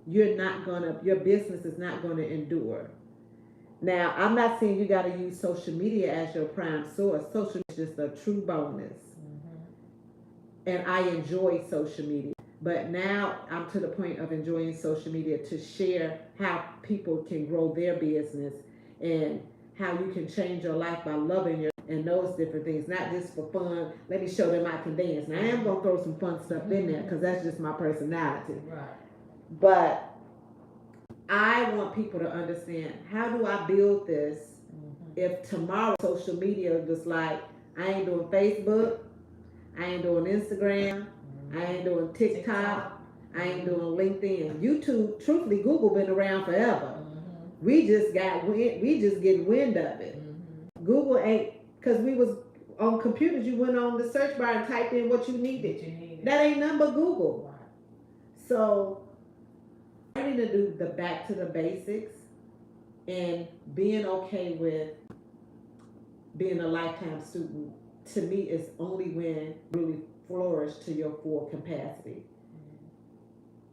your business is not gonna endure. Now, I'm not saying you got to use social media as your prime source. Social media is just a true bonus. And I enjoy social media. But now I'm to the point of enjoying social media to share how people can grow their business and how you can change your life by loving your and those different things. Not just for fun. Let me show them I can dance. Now, I am going to throw some fun stuff in there because that's just my personality. Right. But I want people to understand, how do I build this if tomorrow social media was like, I ain't doing Facebook, I ain't doing Instagram, I ain't doing TikTok, I ain't doing LinkedIn. YouTube, truthfully, Google been around forever. We just getting wind of it. Google ain't, because we was on computers, you went on the search bar and typed in what you needed. That ain't nothing but Google. So learning to do the back to the basics and being okay with being a lifetime student, to me, is only when really flourish to your full capacity.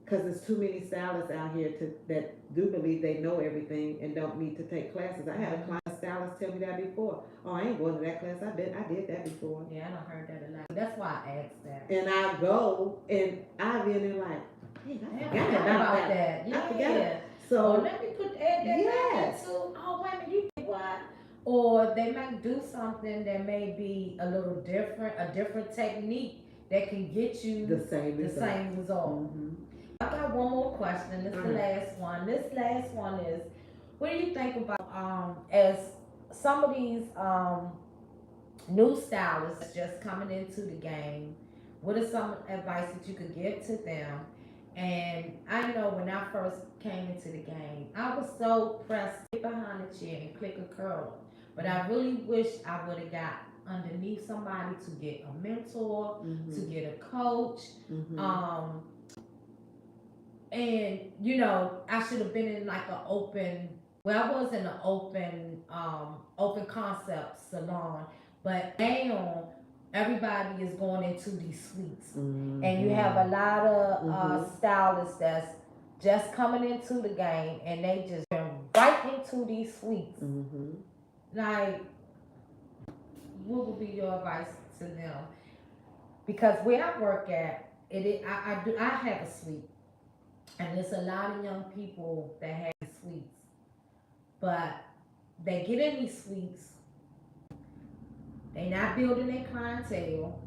Because there's too many stylists out here that do believe they know everything and don't need to take classes. I had a client stylist tell me that before. Oh, I ain't going to that class. I did that before. Yeah, I done heard that a lot. That's why I asked that. And I go and I've been in like, hey, I forgot about that. Yeah. I forgot. So let me add that back into, oh, wait a minute, you think what? Or they might do something that may be a little different, a different technique that can get you the same result. I got one more question. This is the last one. This last one is, what do you think about as some of these new stylists just coming into the game, what is some advice that you could give to them? And I know when I first came into the game, I was so pressed to get behind the chair and click a curl. But I really wish I would have got underneath somebody to get a mentor, to get a coach. And I should have been in like an open. Well, I was in an open concept salon, but now everybody is going into these suites, and you have a lot of stylists that's just coming into the game, and they just been right into these suites. Like, what would be your advice to them? Because where I work at, I have a suite, and there's a lot of young people that have suites, but they get in these suites, they not building their clientele,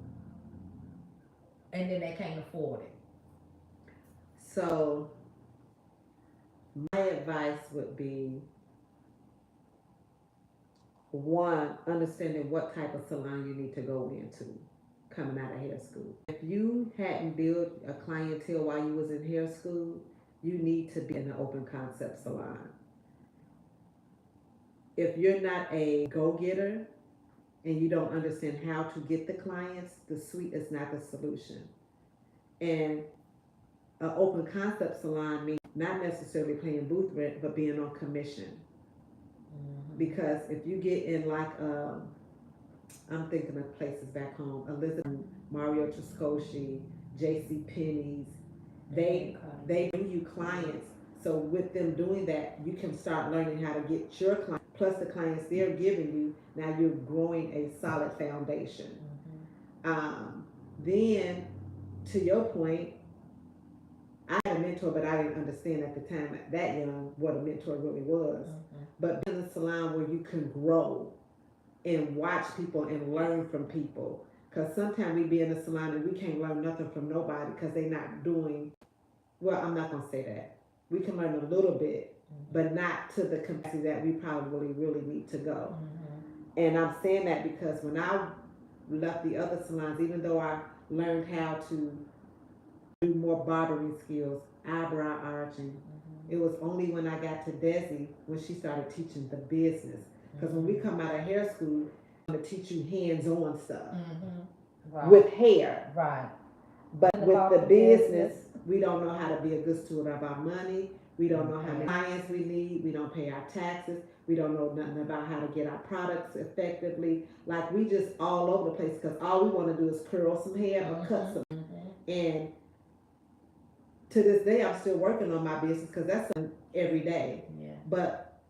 and then they can't afford it. So my advice would be, one, understanding what type of salon you need to go into coming out of hair school. If you hadn't built a clientele while you was in hair school, you need to be in an open concept salon. If you're not a go-getter and you don't understand how to get the clients, the suite is not the solution. And an open concept salon means not necessarily paying booth rent, but being on commission. Because if you get in like, I'm thinking of places back home, Elizabeth, Mario Trascoshi, J.C. Penney's, they bring you clients. So with them doing that, you can start learning how to get your clients, plus the clients they're giving you. Now you're growing a solid foundation. Then, to your point, I had a mentor, but I didn't understand at the time, that young, what a mentor really was. But in a salon where you can grow and watch people and learn from people. Because sometimes we be in a salon and we can't learn nothing from nobody because they're not doing, well, I'm not going to say that. We can learn a little bit, but not to the capacity that we probably really need to go. And I'm saying that because when I left the other salons, even though I learned how to do more barbering skills, eyebrow arching, it was only when I got to Desi when she started teaching the business. Because when we come out of hair school, I'm going to teach you hands-on stuff with hair. Right. But with the business, we don't know how to be a good steward of our money. We don't know how many clients we need. We don't pay our taxes. We don't know nothing about how to get our products effectively. Like, we just all over the place because all we want to do is curl some hair or cut some. And to this day, I'm still working on my business because that's every day. But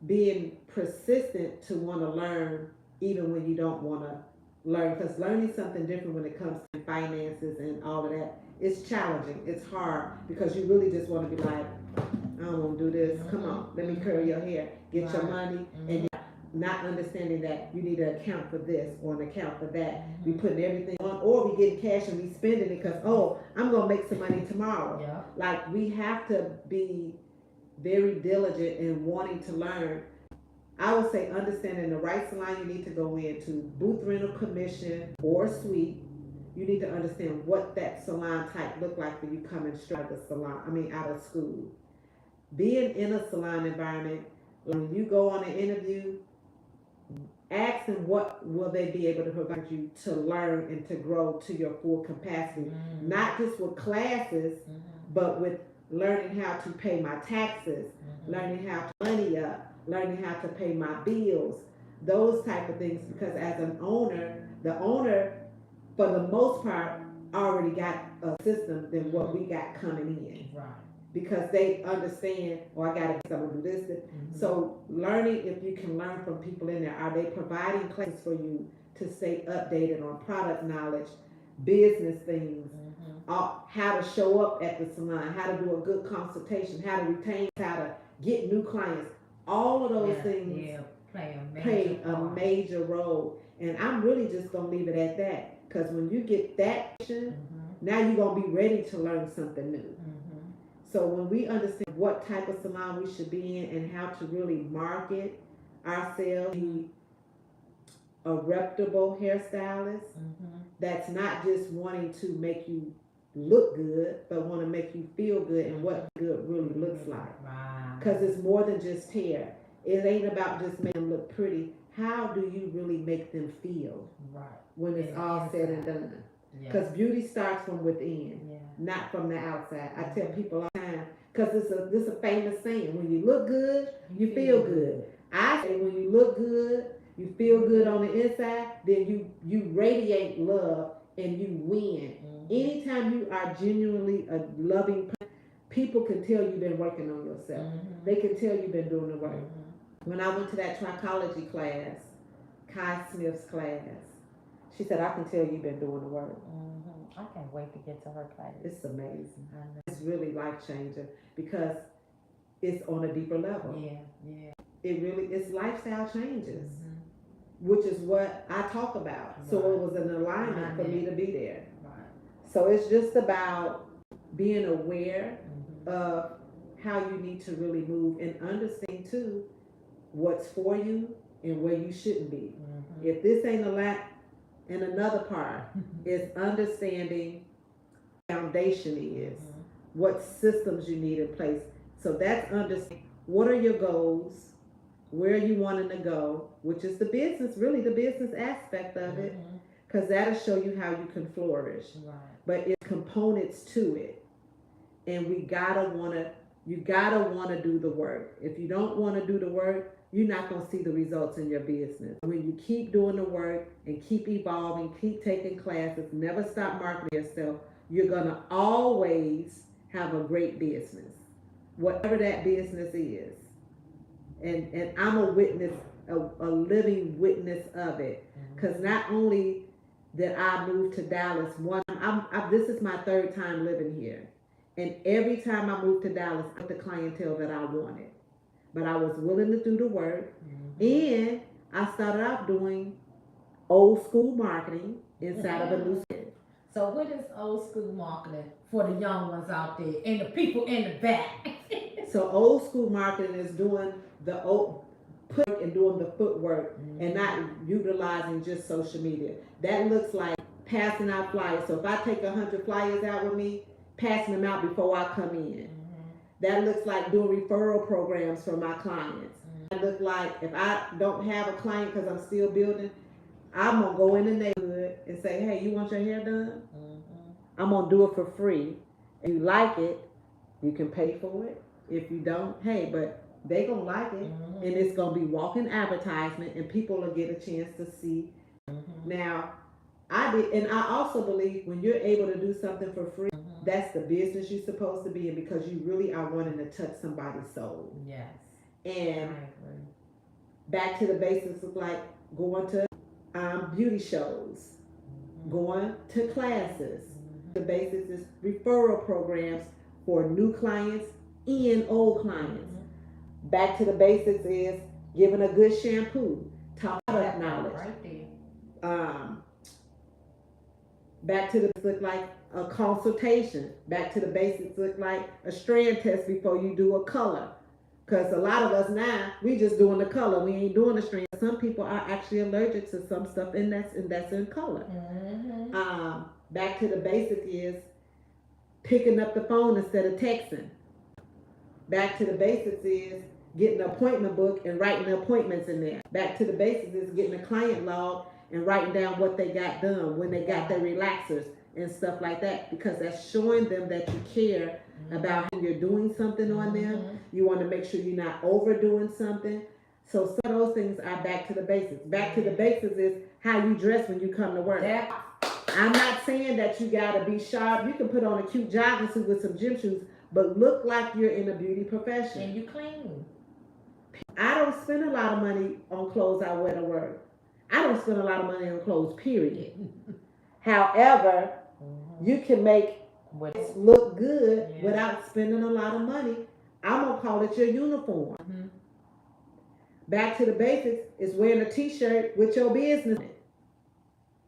being persistent to want to learn even when you don't want to learn, because learning something different when it comes to finances and all of that, it's challenging. It's hard because you really just want to be like, I don't want to do this. Come on, let me curl your hair, get your money, and you're not understanding that you need to account for this or an account for that. We putting everything on, or we getting cash and we spending it because, oh, I'm gonna make some money tomorrow. Like, we have to be very diligent in wanting to learn. I would say understanding the right salon you need to go into, booth rental, commission, or suite. You need to understand what that salon type look like for you coming straight out of the salon. Out of school. Being in a salon environment, when you go on an interview, ask them what will they be able to provide you to learn and to grow to your full capacity. Not just with classes, but with learning how to pay my taxes, learning how to money up, learning how to pay my bills, those type of things. Because as an owner, the owner, for the most part, already got a system than what we got coming in. Right. Because they understand, I gotta do this. So learning, if you can learn from people in there, are they providing classes for you to stay updated on product knowledge, business things, how to show up at the salon, how to do a good consultation, how to retain, how to get new clients. All of those things play a major role. And I'm really just gonna leave it at that. Because when you get that, now you're gonna be ready to learn something new. So when we understand what type of salon we should be in and how to really market ourselves a reputable hairstylist that's not just wanting to make you look good, but want to make you feel good and what good really looks like. Because it's more than just hair. It ain't about just making them look pretty. How do you really make them feel when it's all said and done? Because beauty starts from within, not from the outside. I tell people all the time, because this is a famous saying: when you look good, you feel good. I say when you look good, you feel good on the inside, then you radiate love and you win. Anytime you are genuinely a loving person, people can tell you've been working on yourself. They can tell you've been doing the work. When I went to that trichology class, Kai Smith's class, she said, I can tell you've been doing the work. I can't wait to get to her class. It's amazing. It's really life-changing because it's on a deeper level. It's lifestyle changes, which is what I talk about. So it was an alignment for me to be there. So it's just about being aware of how you need to really move and understand too what's for you and where you shouldn't be. If this ain't a lot, and another part is understanding foundation is, what systems you need in place. So that's understanding what are your goals, where you wanting to go, which is the business, really the business aspect of it, because that'll show you how you can flourish. But it's components to it, and you gotta wanna do the work. If you don't want to do the work, you're not going to see the results in your business. When you keep doing the work and keep evolving, keep taking classes, never stop marketing yourself, you're going to always have a great business, whatever that business is. And I'm a witness, a living witness of it. Because not only did I move to Dallas, this is my third time living here. And every time I moved to Dallas, I got the clientele that I wanted. But I was willing to do the work. And I started off doing old school marketing inside of a new city. So what is old school marketing for the young ones out there and the people in the back? So old school marketing is doing the and doing the footwork and not utilizing just social media. That looks like passing out flyers. So if I take 100 flyers out with me, passing them out before I come in. That looks like doing referral programs for my clients. That looks like if I don't have a client because I'm still building, I'm going to go in the neighborhood and say, hey, you want your hair done? I'm going to do it for free. If you like it, you can pay for it. If you don't, hey, but they going to like it. And it's going to be walking advertisement and people will get a chance to see. Now, I also believe when you're able to do something for free, that's the business you're supposed to be in because you really are wanting to touch somebody's soul. And back to the basics of like going to beauty shows, going to classes. The basics is referral programs for new clients and old clients. Back to the basics is giving a good shampoo, product knowledge. Back to the look like a consultation. Back to the basics look like a strand test before you do a color. Because a lot of us now, we just doing the color. We ain't doing the strand. Some people are actually allergic to some stuff and that's in color. Back to the basic is picking up the phone instead of texting. Back to the basics is getting an appointment book and writing the appointments in there. Back to the basics is getting a client log and writing down what they got done, when they got their relaxers and stuff like that, because that's showing them that you care about how you're doing something on them. You want to make sure you're not overdoing something. So some of those things are back to the basics. Back to the basics is how you dress when you come to work. I'm not saying that you got to be sharp. You can put on a cute jogging suit with some gym shoes, but look like you're in a beauty profession. And you clean. I don't spend a lot of money on clothes I wear to work. I don't spend a lot of money on clothes, period. However, you can make it look good without spending a lot of money. I'm going to call it your uniform. Back to the basics is wearing a t-shirt with your business in it.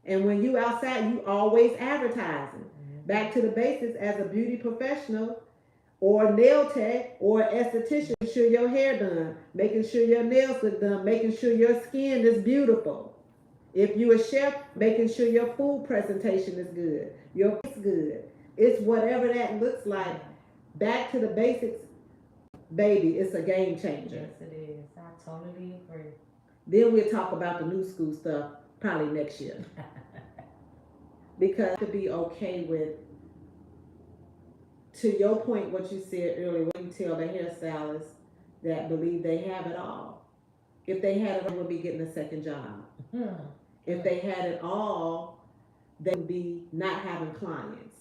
And when you outside, you always advertising. Back to the basics as a beauty professional or nail tech or esthetician, you sure your hair done, making sure your nails look done, making sure your skin is beautiful. If you're a chef, making sure your food presentation is good, your is good. It's whatever that looks like. Back to the basics, baby. It's a game changer. Yes, it is. I totally agree. Then we'll talk about the new school stuff probably next year. Because to be okay with, to your point, what you said earlier, when you tell the hairstylists that believe they have it all. If they had it all, they would be getting a second job. If they had it all, they would be not having clients.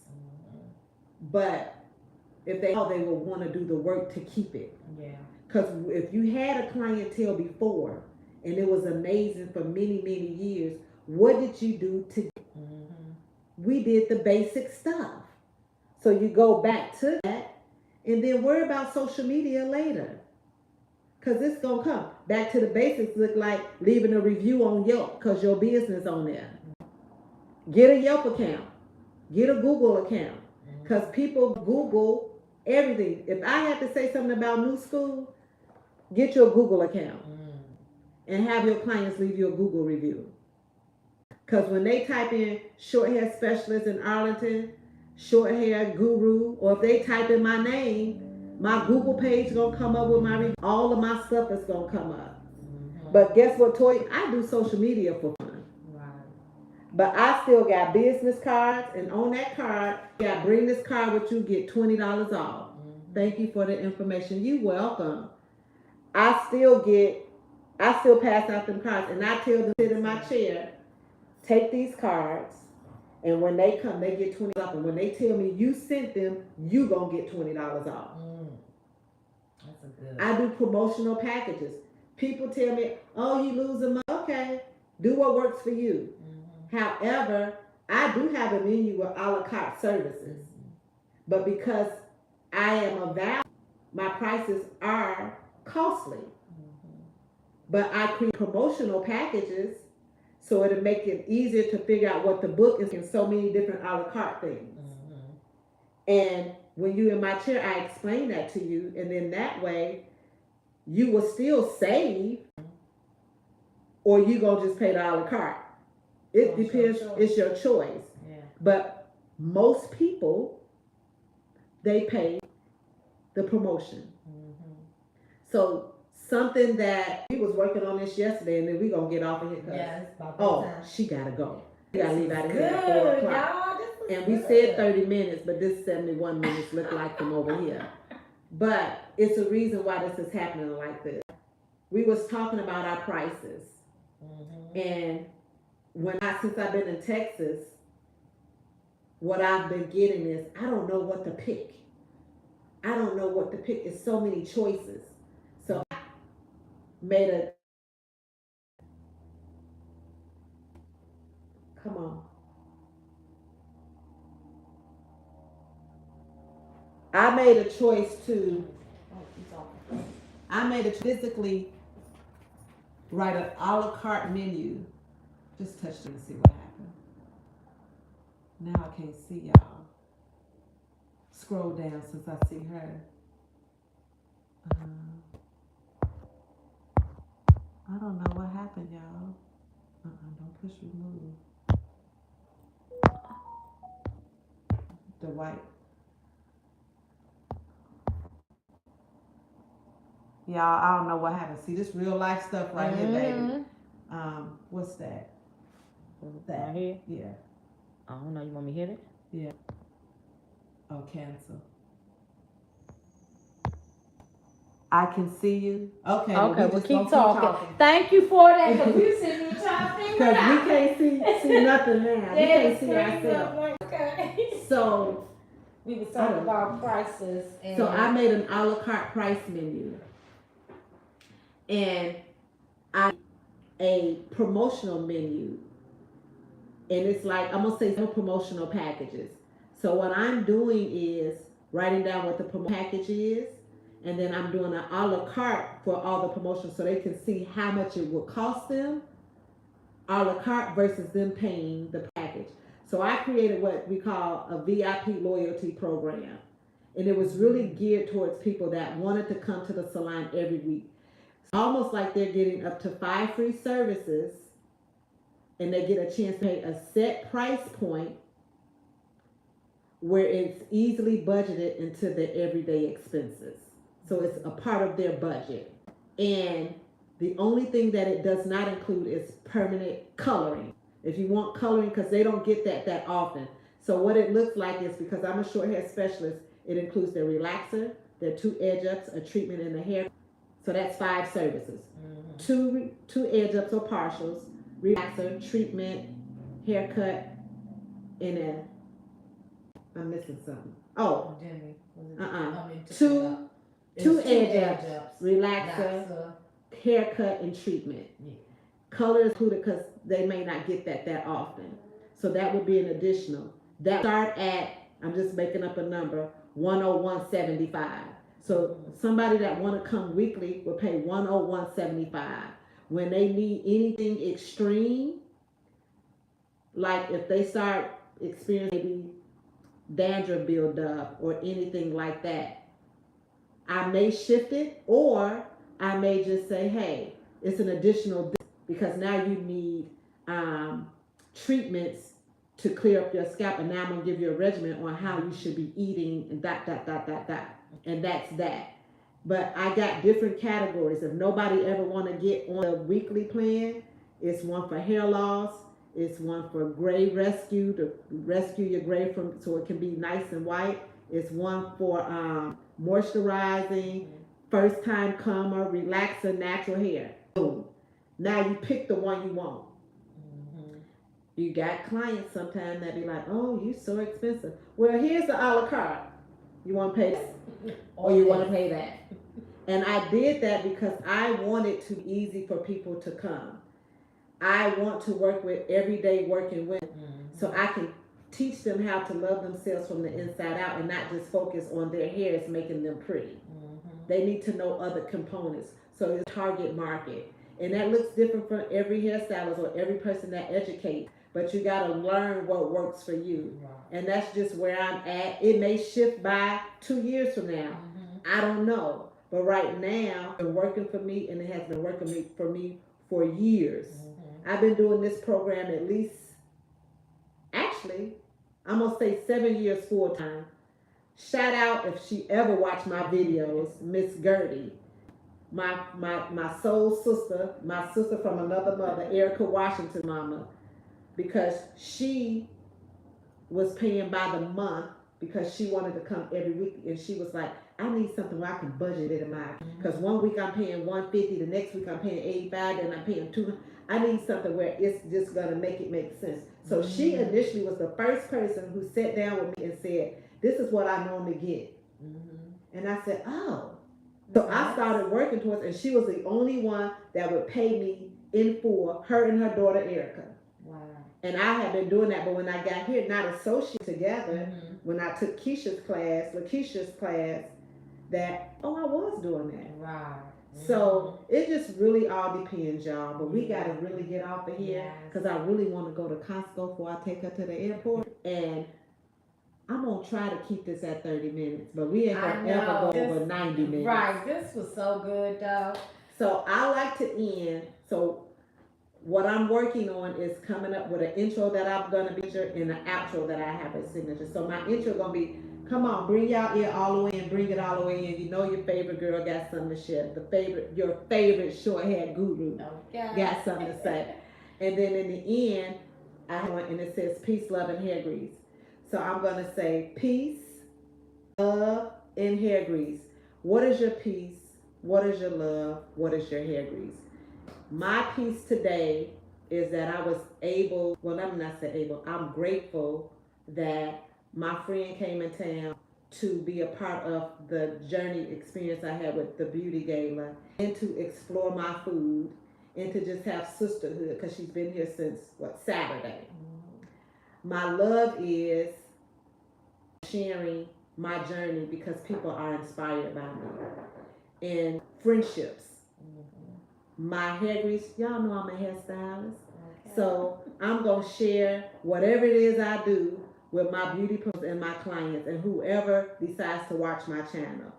But if they all, they would want to do the work to keep it. Yeah. Because if you had a clientele before and it was amazing for many, many years, what did you do to? We did the basic stuff. So you go back to that and then worry about social media later. Because it's going to come. Back to the basics look like leaving a review on Yelp because your business on there. Get a Yelp account. Get a Google account. Because people Google everything. If I had to say something about new school, get your Google account and have your clients leave you a Google review. Because when they type in short hair specialist in Arlington, short hair guru, or if they type in my name, my Google page gonna come up with my review. All of my stuff is gonna come up. But guess what, Toya? I do social media for fun. Right. But I still got business cards, and on that card, you got bring this card with you, get $20 off. Thank you for the information. You welcome. I still pass out them cards, and I tell them to sit in my chair, take these cards, and when they come, they get $20 off. And when they tell me you sent them, you gonna get $20 off. That's a good. I do promotional packages. People tell me, oh, you losing money. Okay, do what works for you. However, I do have a menu with a la carte services. But because I am a value, my prices are costly. But I create promotional packages so it'll make it easier to figure out what the book is in so many different a la carte things. And when you're in my chair, I explain that to you. And then that way, you will still save, or you going to just pay the a la carte. It depends. It's your choice. Yeah. But most people, they pay the promotion. So something that we was working on this yesterday, and then we gonna get off of here. Yeah, it's about time. She gotta go. We gotta leave out of here Good, at 4 o'clock. y'all. This And we said 30 minutes, but this 71 minutes look like from over here. But it's a reason why this is happening like this. We was talking about our prices, and since I've been in Texas, what I've been getting is I don't know what to pick. I don't know what to pick. It's so many choices. So I made a, come on. I made a choice to, physically write an a la carte menu. Just touch it and see what happened. Now I can't see y'all. Scroll down since I see her. I don't know what happened, y'all. Don't push remove. The white. Y'all, I don't know what happened. See, this real life stuff right here, baby. What's that? Right here? Yeah. I don't know. You want me to hit it? Yeah. Oh, cancel. I can see you. Okay. Okay, we well, just keep gonna talking. Thank you for that. Because we sitting here trying to figure it Because out. we can't see nothing now. We can't see ourselves. Okay. So We were talking about prices. And I made an a la carte price menu. And a promotional menu. And it's like, I'm going to say some promotional packages. So what I'm doing is writing down what the package is. And then I'm doing an a la carte for all the promotions so they can see how much it will cost them, a la carte versus them paying the package. So I created what we call a VIP loyalty program. And it was really geared towards people that wanted to come to the salon every week. Almost like they're getting up to 5 free services, and they get a chance to pay a set price point where it's easily budgeted into their everyday expenses. So it's a part of their budget. And the only thing that it does not include is permanent coloring. If you want coloring, because they don't get that often. So what it looks like is, because I'm a short hair specialist, it includes their relaxer, their 2 edge ups, a treatment in the hair. So that's 5 services. Mm-hmm. Two edge ups or partials, relaxer, treatment, haircut, and then I'm missing something. Oh, two edge ups, relaxer, haircut, and treatment. Yeah. Color is included because they may not get that often. So that would be an additional. That start at, I'm just making up a number, $101.75. So somebody that want to come weekly will pay $101.75. When they need anything extreme, like if they start experiencing maybe dandruff buildup or anything like that, I may shift it, or I may just say, hey, it's an additional, because now you need treatments to clear up your scalp, and now I'm gonna give you a regimen on how you should be eating and dot. And that's that. But I got different categories. If nobody ever want to get on a weekly plan, it's one for hair loss, it's one for gray rescue, to rescue your gray from so it can be nice and white. It's one for moisturizing, first time comer, relaxer, natural hair. Boom. Now you pick the one you want. You got clients sometimes that be like, oh, you so expensive. Well, here's the a la carte. You want to pay this or you want to pay that? And I did that because I wanted to be easy for people to come. I want to work with everyday working women, so I can teach them how to love themselves from the inside out and not just focus on their hair as making them pretty. They need to know other components. So it's target market. And that looks different for every hairstylist or every person that educates. But you got to learn what works for you. Right. And that's just where I'm at. It may shift by 2 years from now. I don't know. But right now, it's been working for me, and it has been working for me for years. I've been doing this program at least, actually, I'm going to say 7 years full time. Shout out, if she ever watched my videos, Miss Gertie. My soul sister, my sister from another mother, Erica Washington mama, because she was paying by the month because she wanted to come every week, and she was like, I need something where I can budget it in my, because 1 week I'm paying $150, the next week I'm paying $85, and I'm paying $200. I need something where it's just gonna make it make sense. So she initially was the first person who sat down with me and said, this is what I normally get. And I said, oh. So I started working towards, and she was the only one that would pay me in full, her and her daughter Erica. Wow. And I had been doing that, but when I got here, not associated together, when I took Lakeisha's class, that, oh, I was doing that. Right. So it just really all depends, y'all. But we got to really get off of here, because I really want to go to Costco before I take her to the airport. And I'm going to try to keep this at 30 minutes, but we ain't going to ever go over 90 minutes. Right. This was so good, though. So I like to end. So what I'm working on is coming up with an intro that I'm going to be and an outro that I have a signature. So my intro going to be, come on, bring y'all ear all the way in, bring it all the way in. You know your favorite girl got something to share. Your favorite short hair guru got something to say. And then in the end, I have one, and it says peace, love, and hair grease. So I'm going to say peace, love, and hair grease. What is your peace? What is your love? What is your hair grease? My peace today is that I was able, well, I'm not saying able, I'm grateful that my friend came in town to be a part of the journey experience I had with the beauty gala, and to explore my food, and to just have sisterhood, because she's been here since, Saturday. My love is sharing my journey, because people are inspired by me. And friendships. My hair grease, y'all know I'm a hairstylist. So I'm going to share whatever it is I do with my beauty pros and my clients and whoever decides to watch my channel.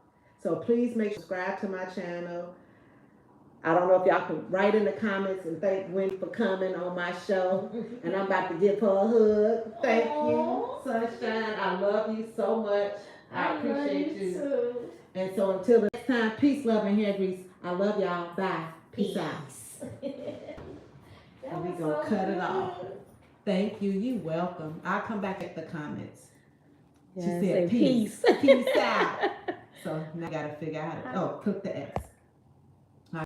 So please make sure to subscribe to my channel. I don't know if y'all can write in the comments and thank Wendy for coming on my show. And I'm about to give her a hug. Thank you, Sunshine. I love you so much. I appreciate you. Too. And so until the next time, peace, love, and hair grease. I love y'all. Bye. Peace out. And we're going to cut it off. Thank you. You welcome. I'll come back at the comments. She Yeah, said say peace. Peace out. So now I got to figure out how to, click the X.